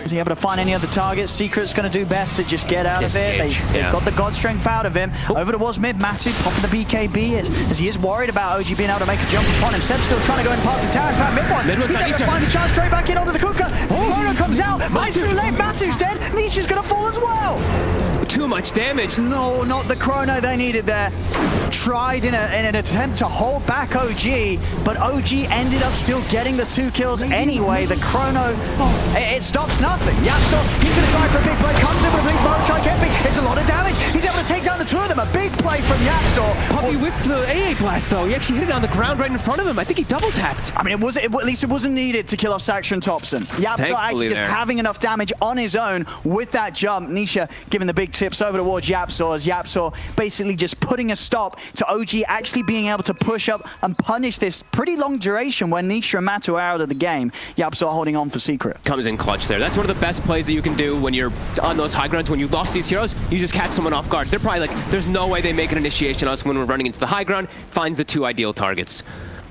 Is he able to find any other targets? Secret's going to do best to just get out of it. They've got the God Strength out of him. Over towards mid, Matu popping the BKB as he is worried about OG being able to make a jump upon him. Seb's still trying to go in past the tower. In fact, mid one, he's able to find the chance straight back in onto the cooker. Chrono comes out. Ice too late. Matu's dead. Nisha's going to fall as well. Too much damage. No, not the Chrono they needed there. Tried in an attempt to hold back OG, but OG ended up still getting the 2 kills anyway. The Chrono, it stops nothing. YapzOr, he's going to try for a big play. Comes in with a big blow strike. It's a lot of damage. He's able to take down the 2 of them. A big play from YapzOr. Puppy whipped the AA blast though. He actually hit it on the ground right in front of him. I think he double tapped. I mean, at least it wasn't needed to kill off Saxtra and Thompson. YapzOr actually just having enough damage on his own with that jump. Nisha giving the big tips over towards YapzOr, as YapzOr basically just putting a stop to OG actually being able to push up and punish this pretty long duration when Nisha and Matu are out of the game. YapzOr holding on for Secret. Comes in clutch there. That's one of the best plays that you can do when you're on those high grounds. When you lost these heroes, you just catch someone off guard. They're probably like, there's no way they make an initiation on us when we're running into the high ground. Finds the 2 ideal targets.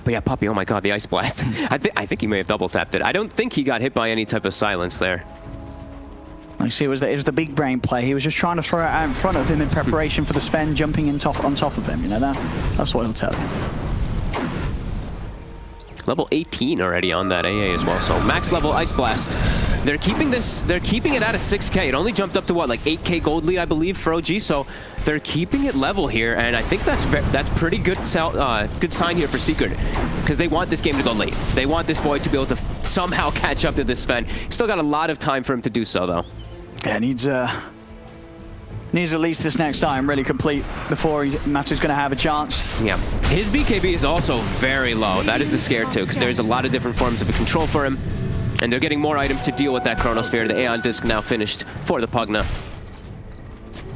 But yeah, Puppy, oh my god, the Ice Blast. I think he may have double tapped it. I don't think he got hit by any type of silence there. I see it was the big brain play. He was just trying to throw it out in front of him in preparation for the Sven jumping on top of him. You know that's what he'll tell you. Level 18 already on that AA as well. So max level Ice Blast. They're keeping it at a 6K. It only jumped up to what, like 8K gold lead, I believe, for OG. So they're keeping it level here, and I think that's pretty good sign here for Secret, because they want this game to go late. They want this Void to be able to somehow catch up to this Sven. Still got a lot of time for him to do so, though. Yeah, needs at least this next time really complete before Matu's going to have a chance. Yeah, his BKB is also very low. That is the scare too, because there's a lot of different forms of control for him, and they're getting more items to deal with that Chronosphere. The Aeon Disc now finished for the Pugna.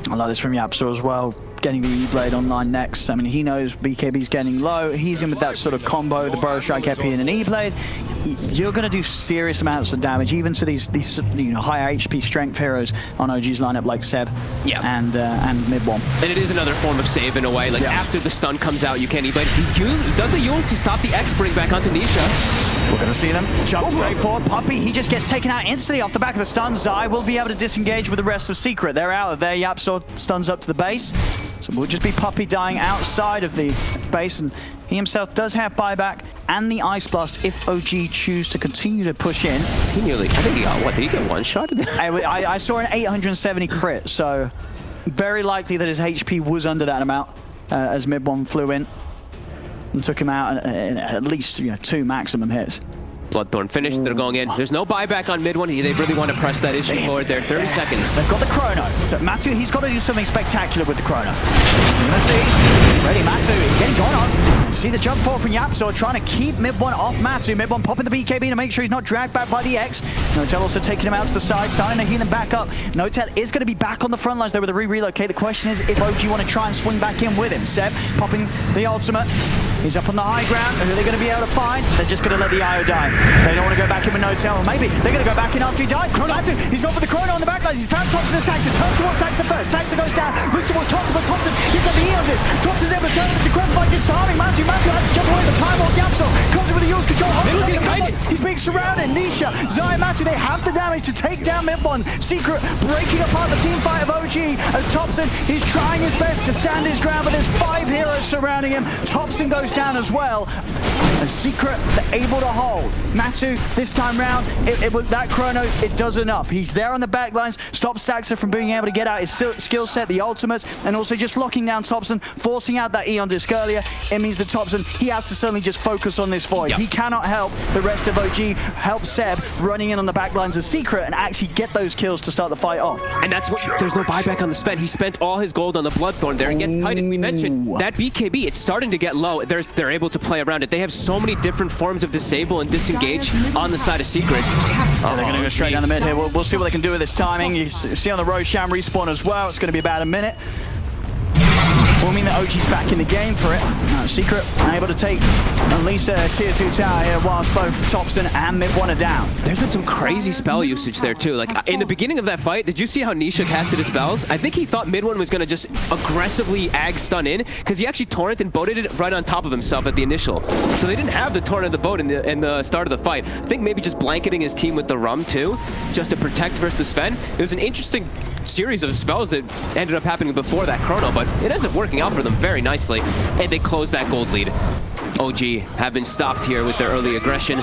I like this from YapzOr as well. Getting the E-Blade online next. I mean, he knows BKB's getting low. He's in with that sort of combo, the Burrow Strike Epi and an E-Blade. You're going to do serious amounts of damage, even to these higher HP strength heroes on OG's lineup like Seb and mid one. And it is another form of save in a way. Like after the stun comes out, you can't E-Blade. He does the Yules to stop the X bring back onto Nisha. We're going to see them jump straight forward. Puppy, he just gets taken out instantly off the back of the stun. Zai will be able to disengage with the rest of Secret. They're out of there. YapzOr stuns up to the base. So we'll just be Puppy dying outside of the base, and he himself does have buyback and the Ice Blast if OG choose to continue to push in. He nearly, I think he got, what, did he get one shot? I saw an 870 crit, so very likely that his HP was under that amount as mid one flew in and took him out at least 2 maximum hits. Bloodthorn finished, they're going in. There's no buyback on mid one. They really want to press that issue forward there. 30 seconds. They've got the Chrono. So Matu, he's got to do something spectacular with the Chrono. Let's see. Ready, Matu, he's getting gone on. See the jump forward from YapzOr, trying to keep mid one off Matu. Mid one popping the BKB to make sure he's not dragged back by the X. Notel also taking him out to the side, starting to heal him back up. Notel is going to be back on the front lines there with a relocate. The question is if OG want to try and swing back in with him. Seb popping the ultimate. He's up on the high ground. Who are they going to be able to find? They're just going to let the IO die. They don't want to go back in with Notel. Maybe they're going to go back in after he died. Matu, he's gone for the Chrono on the back line. He's found Thompson and Saxon. Turns towards Saxon first. Saxon goes down. Looks towards Thompson, but Thompson, he's got the Eon Disc. Thompson's able to turn with the grab by disarming Matu. Matu has to jump away the time off YapzOr. Comes in with the Yules control. He's being surrounded. Nisha, Zai, Matu, they have the damage to take down mid one. Secret breaking apart the team fight of OG as Thompson, he's trying his best to stand his ground, but there's 5 heroes surrounding him. Thompson goes down as well. A Secret, they're able to hold. Matu, this time round, that Chrono, it does enough. He's there on the back lines, stops Saxa from being able to get out his skill set, the ultimates, and also just locking down Thompson. Thompson, forcing out that Eon disc earlier. It means that Thompson, he has to suddenly just focus on this Void. He cannot help the rest of OG, help Seb running in on the back lines of Secret and actually get those kills to start the fight off. And that's what, there's no buyback on the Sven. He spent all his gold on the Bloodthorn there and gets kited. We mentioned that BKB, it's starting to get low. They're able to play around it. They have so many different forms of disable and disengage on the side of Secret. They're going to go straight down the mid here. We'll see what they can do with this timing. You see on the Roshan respawn as well. It's going to be about a minute. Will mean that OG's back in the game for it. Secret able to take at least a tier 2 tower here whilst both Thompson and Mid1 are down. There's been some crazy spell usage there too. Like in the beginning of that fight, did you see how Nisha casted his spells? I think he thought Mid1 was going to just aggressively ag stun in because he actually torrent and boated it right on top of himself at the initial. So they didn't have the torrent of the boat in the start of the fight. I think maybe just blanketing his team with the rum too, just to protect versus Sven. It was an interesting series of spells that ended up happening before that chrono, but it ends up working out for them very nicely, and they close that gold lead. OG have been stopped here with their early aggression.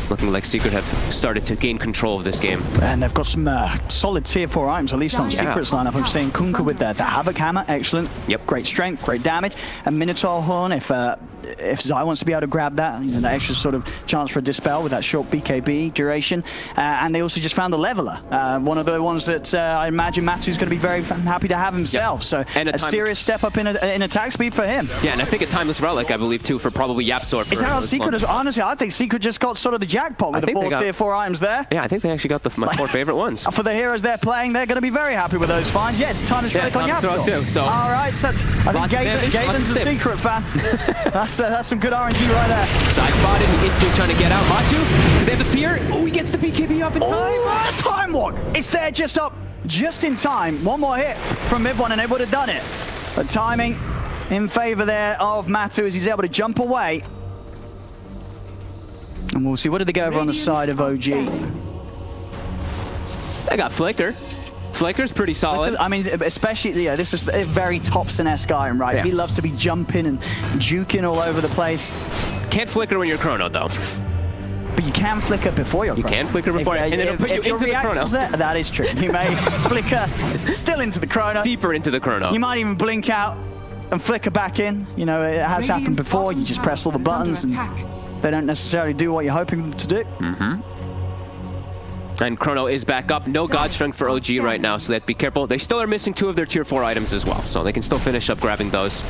Looking like Secret have started to gain control of this game. And they've got some solid tier 4 items, at least on Secret's lineup. I'm seeing Kunkka with the Havoc Hammer, excellent. Yep. Great strength, great damage. And Minotaur Horn, if Zai wants to be able to grab that, you know, that extra sort of chance for a dispel with that short BKB duration. And they also just found the Leveler, one of the ones that I imagine Matu's going to be very happy to have himself. So and a serious step up in attack speed for him. Yeah, and I think a Timeless Relic, I believe, too, for probably Yapzor. Is that how Secret is? Honestly, I think Secret just got sort of the jackpot with the 4 tier 4 items there. Yeah, I think they actually got my 4 favorite ones. For the heroes they're playing, they're going to be very happy with those finds. Yes, Timeless Relic on Yapzor too. So all right, so I think Gaben's a Secret fan. That's some good RNG right there. Side spotted, instantly trying to get out. Matu, do they have the fear? Oh, he gets the BKB off in time. Oh, time walk. It's there just in time. One more hit from Mid1 and it would have done it. But timing in favor there of Matu as he's able to jump away. And we'll see, what did they go over on the side of OG? They got Flicker. Flicker's pretty solid. I mean, especially, yeah, this is a very Thompson-esque item, right? Yeah. He loves to be jumping and juking all over the place. Can't Flicker when you're chrono, though. But you can Flicker before you're chrono. You can Flicker before, and then it'll put you into the chrono. That is true. You may Flicker still into the chrono. Deeper into the chrono. You might even blink out and Flicker back in. You know, it has happened before. You just press all the buttons and they don't necessarily do what you're hoping them to do. And Chrono is back up. No God Strength for OG right now, so they have to be careful. They still are missing 2 of their tier 4 items as well, so they can still finish up grabbing those.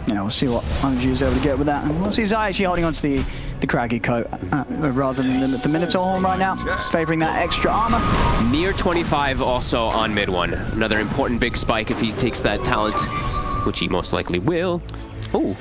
Yeah, we'll see what OG is able to get with that. And we'll see Zai actually holding on to the Craggy coat rather than the Minotaur Horn right now, favoring that extra armor. Near 25 also on Mid1. Another important big spike if he takes that talent, which he most likely will. Oh,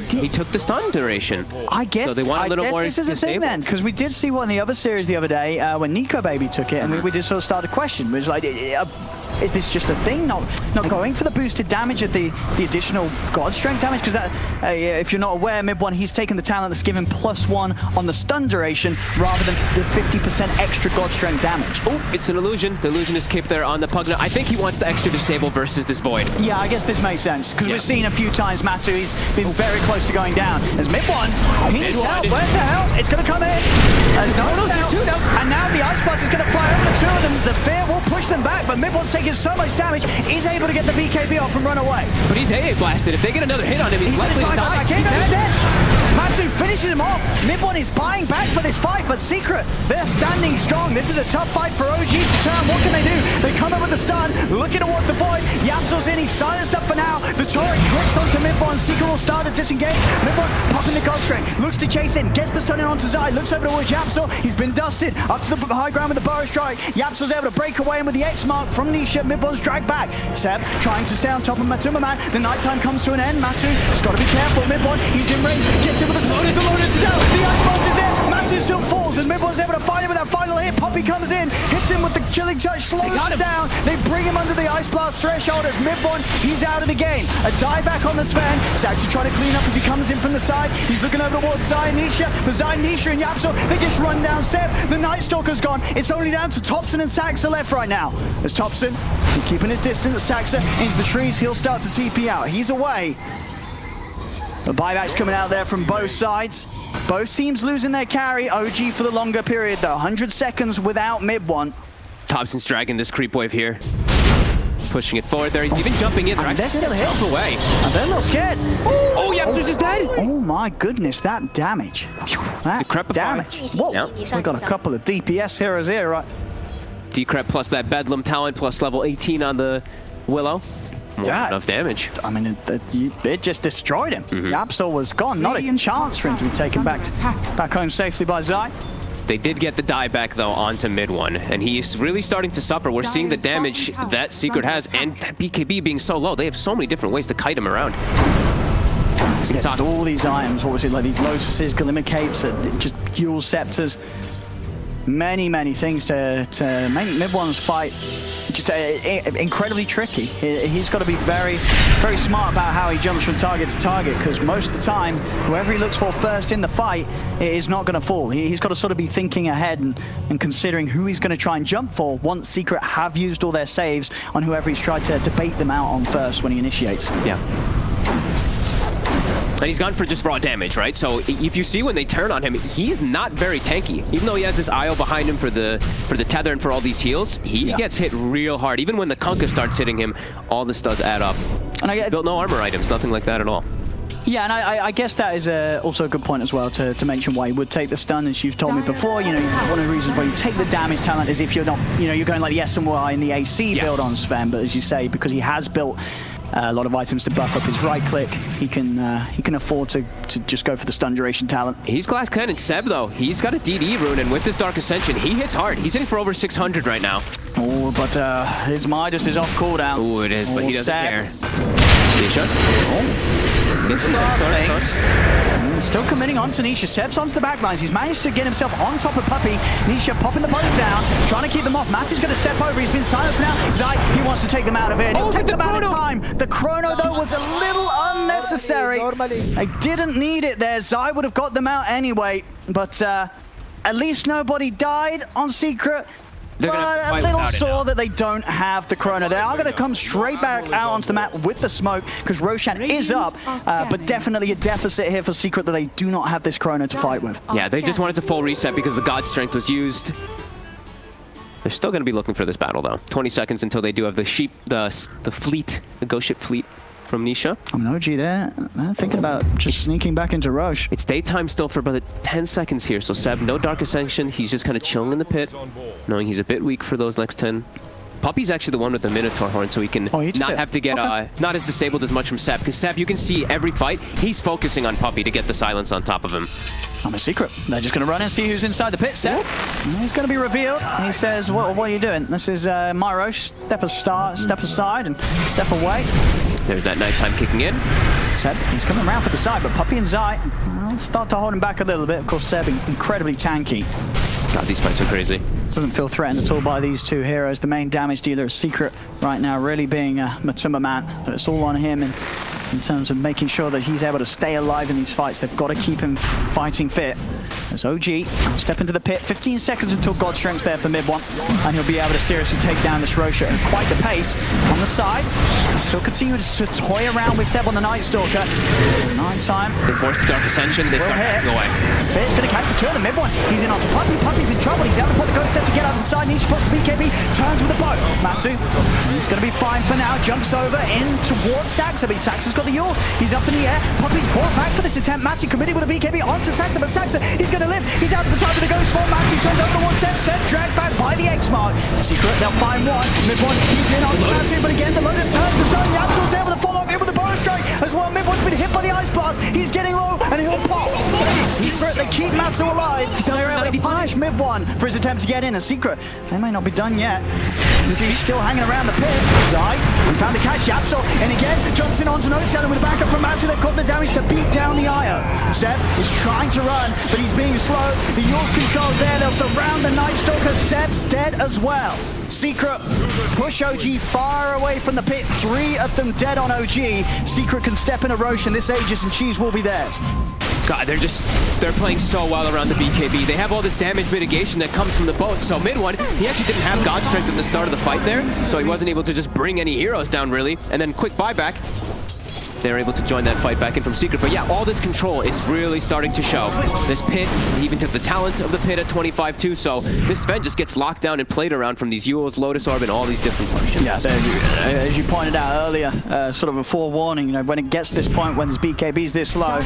he took the stun duration. I guess. So they want a little more. This is a thing then, because we did see one in the other series the other day when Nico Baby took it, and we just sort of started to question. It was like, is this just a thing? Not going for the boosted damage at the additional God Strength damage? Because if you're not aware, Mid1, he's taken the talent that's given +1 on the stun duration rather than the 50% extra God Strength damage. Oh, it's an illusion. The illusion is kept there on the Pugna. I think he wants the extra disable versus this Void. Yeah, I guess this makes sense, because we've seen a few times Matu, he's been very close to going down. As Mid1, he needs help. Where's the help? It's going to come in. And now the Ice Blast is going to fly over the 2 of them. The fear will push them back, but Mid1's taking so much damage, he's able to get the BKB off and run away. But he's AA blasted. If they get another hit on him, he's likely to die. He's dead. Matu finishes him off. Mid1 is buying back for this fight, but Secret, they're standing strong. This is a tough fight for OG to turn. What can they do? They come in with the stun, looking towards the Void. Yapzor's in, he's silenced up for now. The turret clips onto Mid1. Secret will start to disengage. Mid1 popping the God Strength, looks to chase in, gets the stun in onto Zai, looks over towards Yapzor. He's been dusted up to the high ground with the Burrow Strike. Yapzor's able to break away, and with the X mark from Nisha, Mid1's dragged back. Seb trying to stay on top of Matuma Man. The nighttime comes to an end. Matu's got to be careful. Mid1, he's in range, gets in with the Lotus. The Lotus is out. The Ice Bolt is there. Matu still falls as Mid1's able to find him with that final hit. Poppy comes in, hits him with the Chilling Touch, slows him down. They bring him under the Ice Blast threshold as Mid1, he's out of the game. A dive back on the Sven. He's actually trying to clean up as he comes in from the side. He's looking over towards Zai and Nisha. But Zai, Nisha, and Yapzor, they just run down Seb. The Night Stalker's gone. It's only down to Thompson and Saxa left right now. As Thompson, he's keeping his distance. Saxa into the trees. He'll start to TP out. He's away. The buyback's coming out there from both sides. Both teams losing their carry. OG for the longer period, though. 100 seconds without Mid1. Thompson's dragging this creep wave here. pushing it forward there. He's even jumping in. They're still here. Jump away. And they're a little scared. Oh, yeah, this is dead. Oh my goodness, that damage. That Decrepify. damage. Whoa, Yep. we got a couple of DPS heroes here, right? Decrep plus that Bedlam talent plus level 18 on the Willow. More than enough damage. I mean, it just destroyed him. Absol was gone. Not a chance for him to be taken back home safely by Zai. They did get the die back, though, onto mid one, and he's really starting to suffer. We're seeing the damage that Secret has, and that BKB being so low. They have so many different ways to kite him around. Just all these items, what was it, like these Lotuses, Glimmer Capes, just Yule Scepters. Many things to make mid one's fight just incredibly tricky. He's got to be very smart about how he jumps from target to target, because most of the time, whoever he looks for first in the fight is not going to fall. He's got to sort of be thinking ahead and considering who he's going to try and jump for once Secret have used all their saves on whoever he's tried to bait them out on first when he initiates. Yeah. And he's gone for just raw damage, right? So if you see when they turn on him, he's not very tanky. Even though he has this IO behind him for the tether and for all these heals, he gets hit real hard. Even when the Kunkka starts hitting him, all this does add up. And I built no armor items, nothing like that at all. Yeah, and I guess that is also a good point as well to mention why you would take the stun, as you've told me before. You know, one of the reasons why you take the damage talent is if you're not, you know, you're going like the S and Y in the AC build on Sven, but as you say, because he has built a lot of items to buff up his right click, he can afford to just go for the stun duration talent. He's Glass Cannon Seb though. He's got a DD rune, and with this Dark Ascension, he hits hard. He's hitting for over 600 right now. Oh, but his Midas is off cooldown. Oh, it is, but he doesn't care. Nisha. Still committing on to Nisha. Seb's onto the back lines. He's managed to get himself on top of Puppey. Nisha popping the body down, trying to keep them off. Matt is going to step over. He's been silenced for now. Zai, he wants to take them out of it. He'll take them out in time. The chrono, though, was a little unnecessary. They didn't need it there. Zai would have got them out anyway. But at least nobody died on Secret. But a little sore that they don't have the chrono. They are going to come straight back out onto the map with the smoke, because Roshan is up, but definitely a deficit here for Secret that they do not have this chrono to fight with. Yeah, they just wanted to full reset because the God Strength was used. They're still going to be looking for this battle, though. 20 seconds until they do have the fleet, the ghost ship fleet from Nisha. I mean, OG there, they're thinking about just sneaking back into Roche. It's daytime still for about 10 seconds here, so Seb, no Dark Ascension. He's just kind of chilling in the pit, knowing he's a bit weak for those next 10. Puppey's actually the one with the Minotaur horn, so he can not have to get not as disabled as much from Seb, because Seb, you can see every fight, he's focusing on Puppey to get the silence on top of him. I'm a Secret. They're just going to run and see who's inside the pit. Seb, he's going to be revealed. He says, what are you doing? This is my Roche. Step aside and step away. There's that nighttime kicking in. Seb, he's coming around for the side, but Puppey and Zai start to hold him back a little bit. Of course, Seb, incredibly tanky. God, these fights are crazy. Doesn't feel threatened at all by these two heroes. The main damage dealer is Secret right now, really being Matumba Man. It's all on him in terms of making sure that he's able to stay alive in these fights. They've got to keep him fighting fit. As OG step into the pit. 15 seconds until God Strength's there for mid one, and he'll be able to seriously take down this Roche at quite the pace. On the side, still continues to toy around with Seb on the Night Stalker. 9 time. They forced the Dark Ascension. They start backing away. Fit's going to catch the turn. The mid one. He's in onto Puppey. Puppey's in trouble. He's able to put the Ghost Step to get out of the side. Nisha spots the BKB. Turns with the bow. Matsu, he's going to be fine for now. Jumps over in towards Saxa. But Saxa's got the Yule. He's up in the air. Puppey's brought back for this attempt. Matsu committed with a BKB onto Saxa. But Saxa, he's going to live. He's out to the side with the Ghost form. Matsu turns over towards Seb. Seb dragged back by the X mark. Secret, they'll find one. Mid one, he's in on Matsu. But again, the Lotus turns to Sun. Yapsol's there with a follow-up in with the Boros Strike as well. Mid one's been hit by the Ice Blast. He's getting low and he'll pop. Secret, they keep Matsu alive. They're able to punish mid one for his attempt to get in. A Secret, they may not be done yet. He's still hanging around the pit. Zai, we found the catch. Yapsol, and again, jumps in onto No-Teller with a backup from Matsu. They've got the damage to beat down the Io. Seb is trying to run, but he's being slow. The Yule's control's there. They'll surround the Night Stalker. Seb's dead as well. Secret push OG far away from the pit. 3 of them dead on OG. Secret can step in a Roche, and this Aegis and Cheese will be theirs. God, they're playing so well around the BKB. They have all this damage mitigation that comes from the boat. So mid one, he actually didn't have God Strength at the start of the fight there, so he wasn't able to just bring any heroes down really. And then quick buyback. they're able to join that fight back in from Secret. But yeah, all this control is really starting to show. This pit, he even took the talent of the pit at 25 too, so this Sven just gets locked down and played around from these Yules, Lotus Orb, and all these different functions. Yeah, so as you pointed out earlier, sort of a forewarning, you know, when it gets to this point, when his BKB's this low,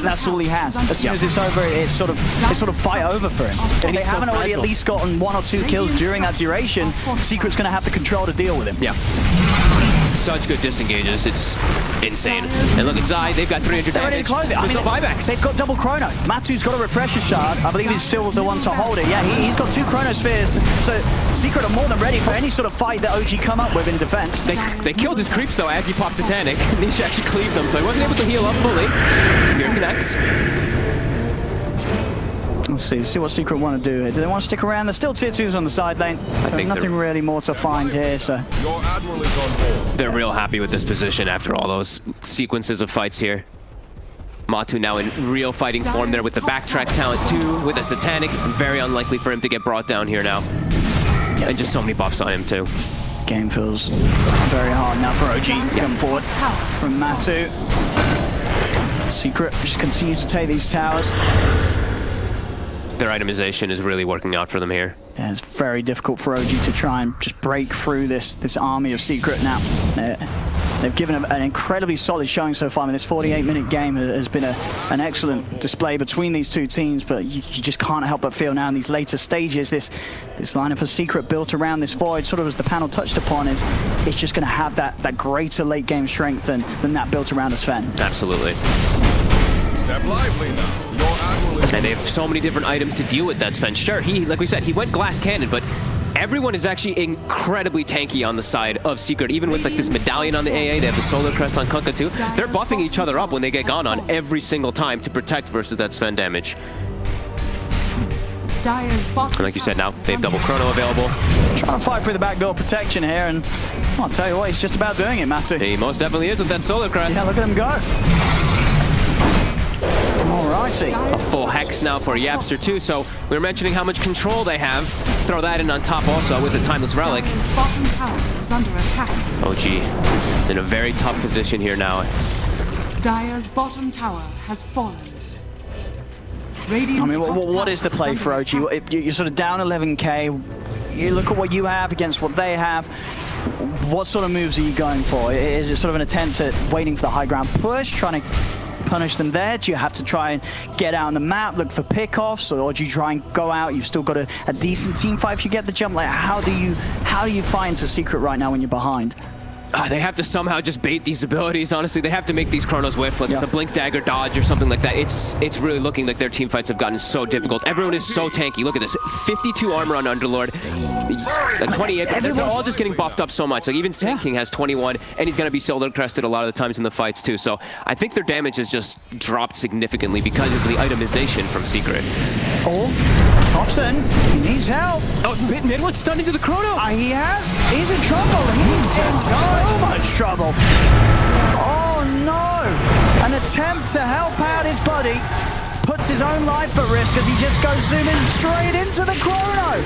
that's all he has. As soon as it's over, it's sort of fight over for him. If they haven't already at least gotten 1 or 2 kills during that duration, Secret's going to have the control to deal with him. Yeah. Such good disengages, it's insane. And look at Zai, they've got 300 They're ready damage. to close it. I mean, no buybacks. They've got double chrono. Matu's got a refresher shard. I believe he's still the one to hold it. Yeah, he's got 2 chronospheres. So Secret are more than ready for any sort of fight that OG come up with in defense. They killed his creeps though as he popped Titanic. Nisha actually cleaved them, so he wasn't able to heal up fully. Here connects. Let's see what Secret want to do here. Do they want to stick around? There's still tier 2s on the side lane. There's nothing really more to find here, so. Your admiral is on board. They're real happy with this position after all those sequences of fights here. Matu now in real fighting form there with the backtrack talent too, with a Satanic. Very unlikely for him to get brought down here now. And just so many buffs on him too. Game feels very hard now for OG. Come forward from Matu. Secret just continues to take these towers. Their itemization is really working out for them here. Yeah, it's very difficult for OG to try and just break through this army of Secret now. They've given an incredibly solid showing so far. I mean, this 48-minute game has been an excellent display between these two teams, but you just can't help but feel now in these later stages, this lineup of Secret built around this Void, sort of as the panel touched upon, it's just going to have that greater late game strength than that built around a Sven. Absolutely. Step lively now. Your admiral is And they have so many different items to deal with that Sven. Sure, like we said, he went glass cannon, but everyone is actually incredibly tanky on the side of Secret. Even with like this medallion on the AA, they have the solar crest on Kunkka too. They're buffing each other up when they get gone on every single time to protect versus that Sven damage. And like you said now, they have double chrono available. Trying to fight through the backdoor protection here, and I'll tell you what, he's just about doing it, Matu. He most definitely is with that solar crest. Yeah, look at him go. Alrighty. A full hex now for Yapster too, so we were mentioning how much control they have. Throw that in on top also with the Timeless Relic. Bottom tower is under attack. OG in a very tough position here now. Dire's bottom tower has fallen. I mean, what is the play for OG? You're sort of down 11k. You look at what you have against what they have. What sort of moves are you going for? Is it sort of an attempt at waiting for the high ground push, trying to punish them there? Do you have to try and get out on the map, look for pickoffs, or do you try and go out? You've still got a decent team fight if you get the jump. Like, how do you find to Secret right now when you're behind? They have to somehow just bait these abilities, honestly. They have to make these chronos whiff, like the Blink Dagger dodge or something like that. It's really looking like their team fights have gotten so difficult. Everyone is so tanky. Look at this. 52 armor on Underlord. 28. They're all just getting buffed up so much. Like even Sand King has 21, and he's going to be solar crested a lot of the times in the fights too. So I think their damage has just dropped significantly because of the itemization from Secret. Oh, Thompson, he needs help. Oh, Midwood's stunned into the chrono. He has. He's in trouble. He's in so much trouble. Oh no! An attempt to help out his buddy puts his own life at risk as he just goes zooming straight into the chrono.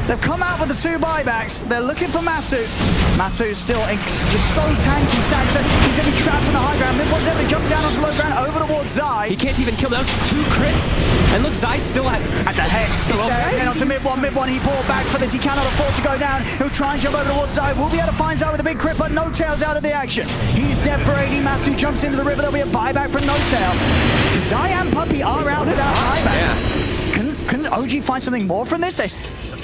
They've come out with the 2 buybacks. They're looking for Matu. Matu's still just so tanky. Saxon, he's going to be trapped in the high ground. Midwood's able to jump down onto low ground over towards Zai. He can't even kill. That was 2 crits. And look, Zai's still at the hex. Still okay. Onto Mid-1. Mid-1, he pulled back for this. He cannot afford to go down. He'll try and jump over towards Zai. We'll be able to find Zai with a big crit, but No Tail's out of the action. He's dead for 80. Matu jumps into the river. There'll be a buyback from No Tail. Zai and Puppy are out without buyback. Yeah. Can OG find something more from this?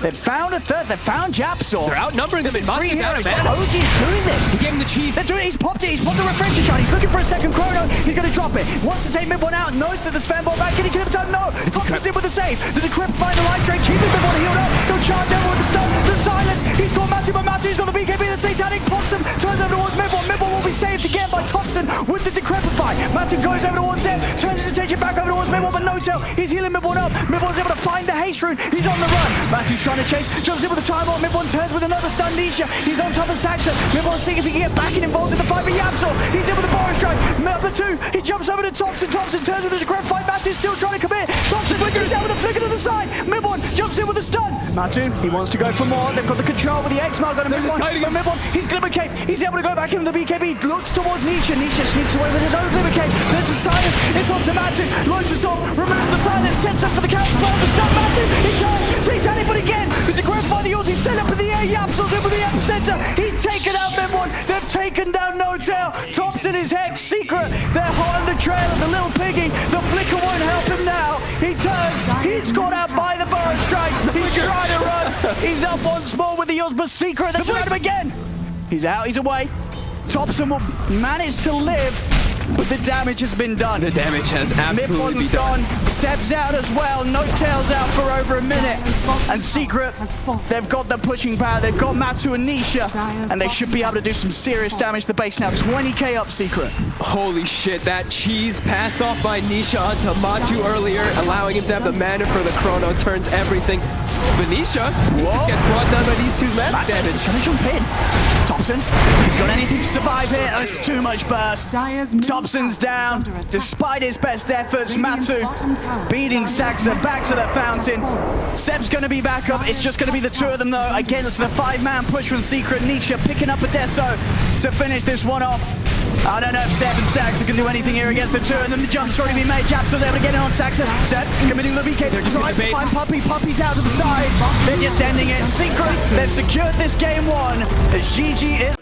They've found a third. They've found Japsaw. They're outnumbering them. Three heroes. OG's doing this. He gave him the cheese. They're doing it. He's popped it. He's popped the refresher shot. He's looking for a second chrono. He's going to drop it. Wants to take Mid-1 out. Knows that the Sven ball back. Can he kill him time? No. Thompson's in with the save. The Decrypt find the life drain. Keeping Mid-1 healed up. He'll charge over with the stun. The silence. He's got Matu, but Matu's got the BKB. The Satanic pops him. Turns over towards Mid-1. Mid-1 will be saved again by Thompson with the Decrepify. Matu goes over towards him. Turns his attention back over towards Mid-1, but No Tail. He's healing Mid-1 up. Mid-1's able to find the haste rune. He's on the run. Matu's trying to chase. Jumps in with the time on. Mid-1 turns with another stun. Nisha. He's on top of Saxon. Mid-1 seeing if he can get back and involved in the fight. But Yapsor, he's in with the Boris strike. Number 2, he jumps over to Thompson. Thompson turns with the Decrepify. Matu's still trying to commit. Thompson flickers out with a flicker to the side. Mid-1 jumps in with a stun. Matu, he wants to go for more. They've got the control with the X-Mark on him. Mid-one, he's Glimmer Cape. He's able to go back into the BKB. Looks towards Nisha. Nisha sneaks away with his own Glimmer Cape. There's a silence. It's on to Matu. Launches off, removes the silence, sets up for the counter spell. The stun Matu. He turns, sees anybody again. With the growth by the Uzi, set up in the air. Yapsels in with the epicenter. He's taken out mid-one. They've taken down No Tail. Tops in his Hex. Secret. They're hot on the trail of the little piggy. The flicker won't help him now. He turns. He's got out by the Burrow Strike. He's trying to run. He's up once more with the Eels, but Secret, they've got him again. He's out, he's away. Thompson will manage to live, but the damage has been done. The damage has absolutely been done. Seb's out as well. No Tail's out for over a minute. And Secret, they've got the pushing power. They've got Matu and Nisha, and they should be able to do some serious damage to the base now. 20k up, Secret. Holy shit, that cheese pass off by Nisha onto Matu earlier, allowing him to have the mana for the chrono, turns everything. Venetia just gets brought down by these two magic damage. Can they jump in? Thompson, he's got anything to survive here. Oh, it's too much burst. Thompson's down. Despite his best efforts, Matu beating Saxa back to the fountain. Seb's going to be back up. It's just going to be the two of them, though, against the 5-man push from Secret. Nisha picking up a Deso to finish this one off. I don't know if Seb and Saxa can do anything here against the two of them. The jump's already been made. Jap's able to get it on Saxa. Seb committing the VK. They're just trying to find Puppy. Puppy's out to the side. They're just ending it. Secret, they've secured this game one as GG is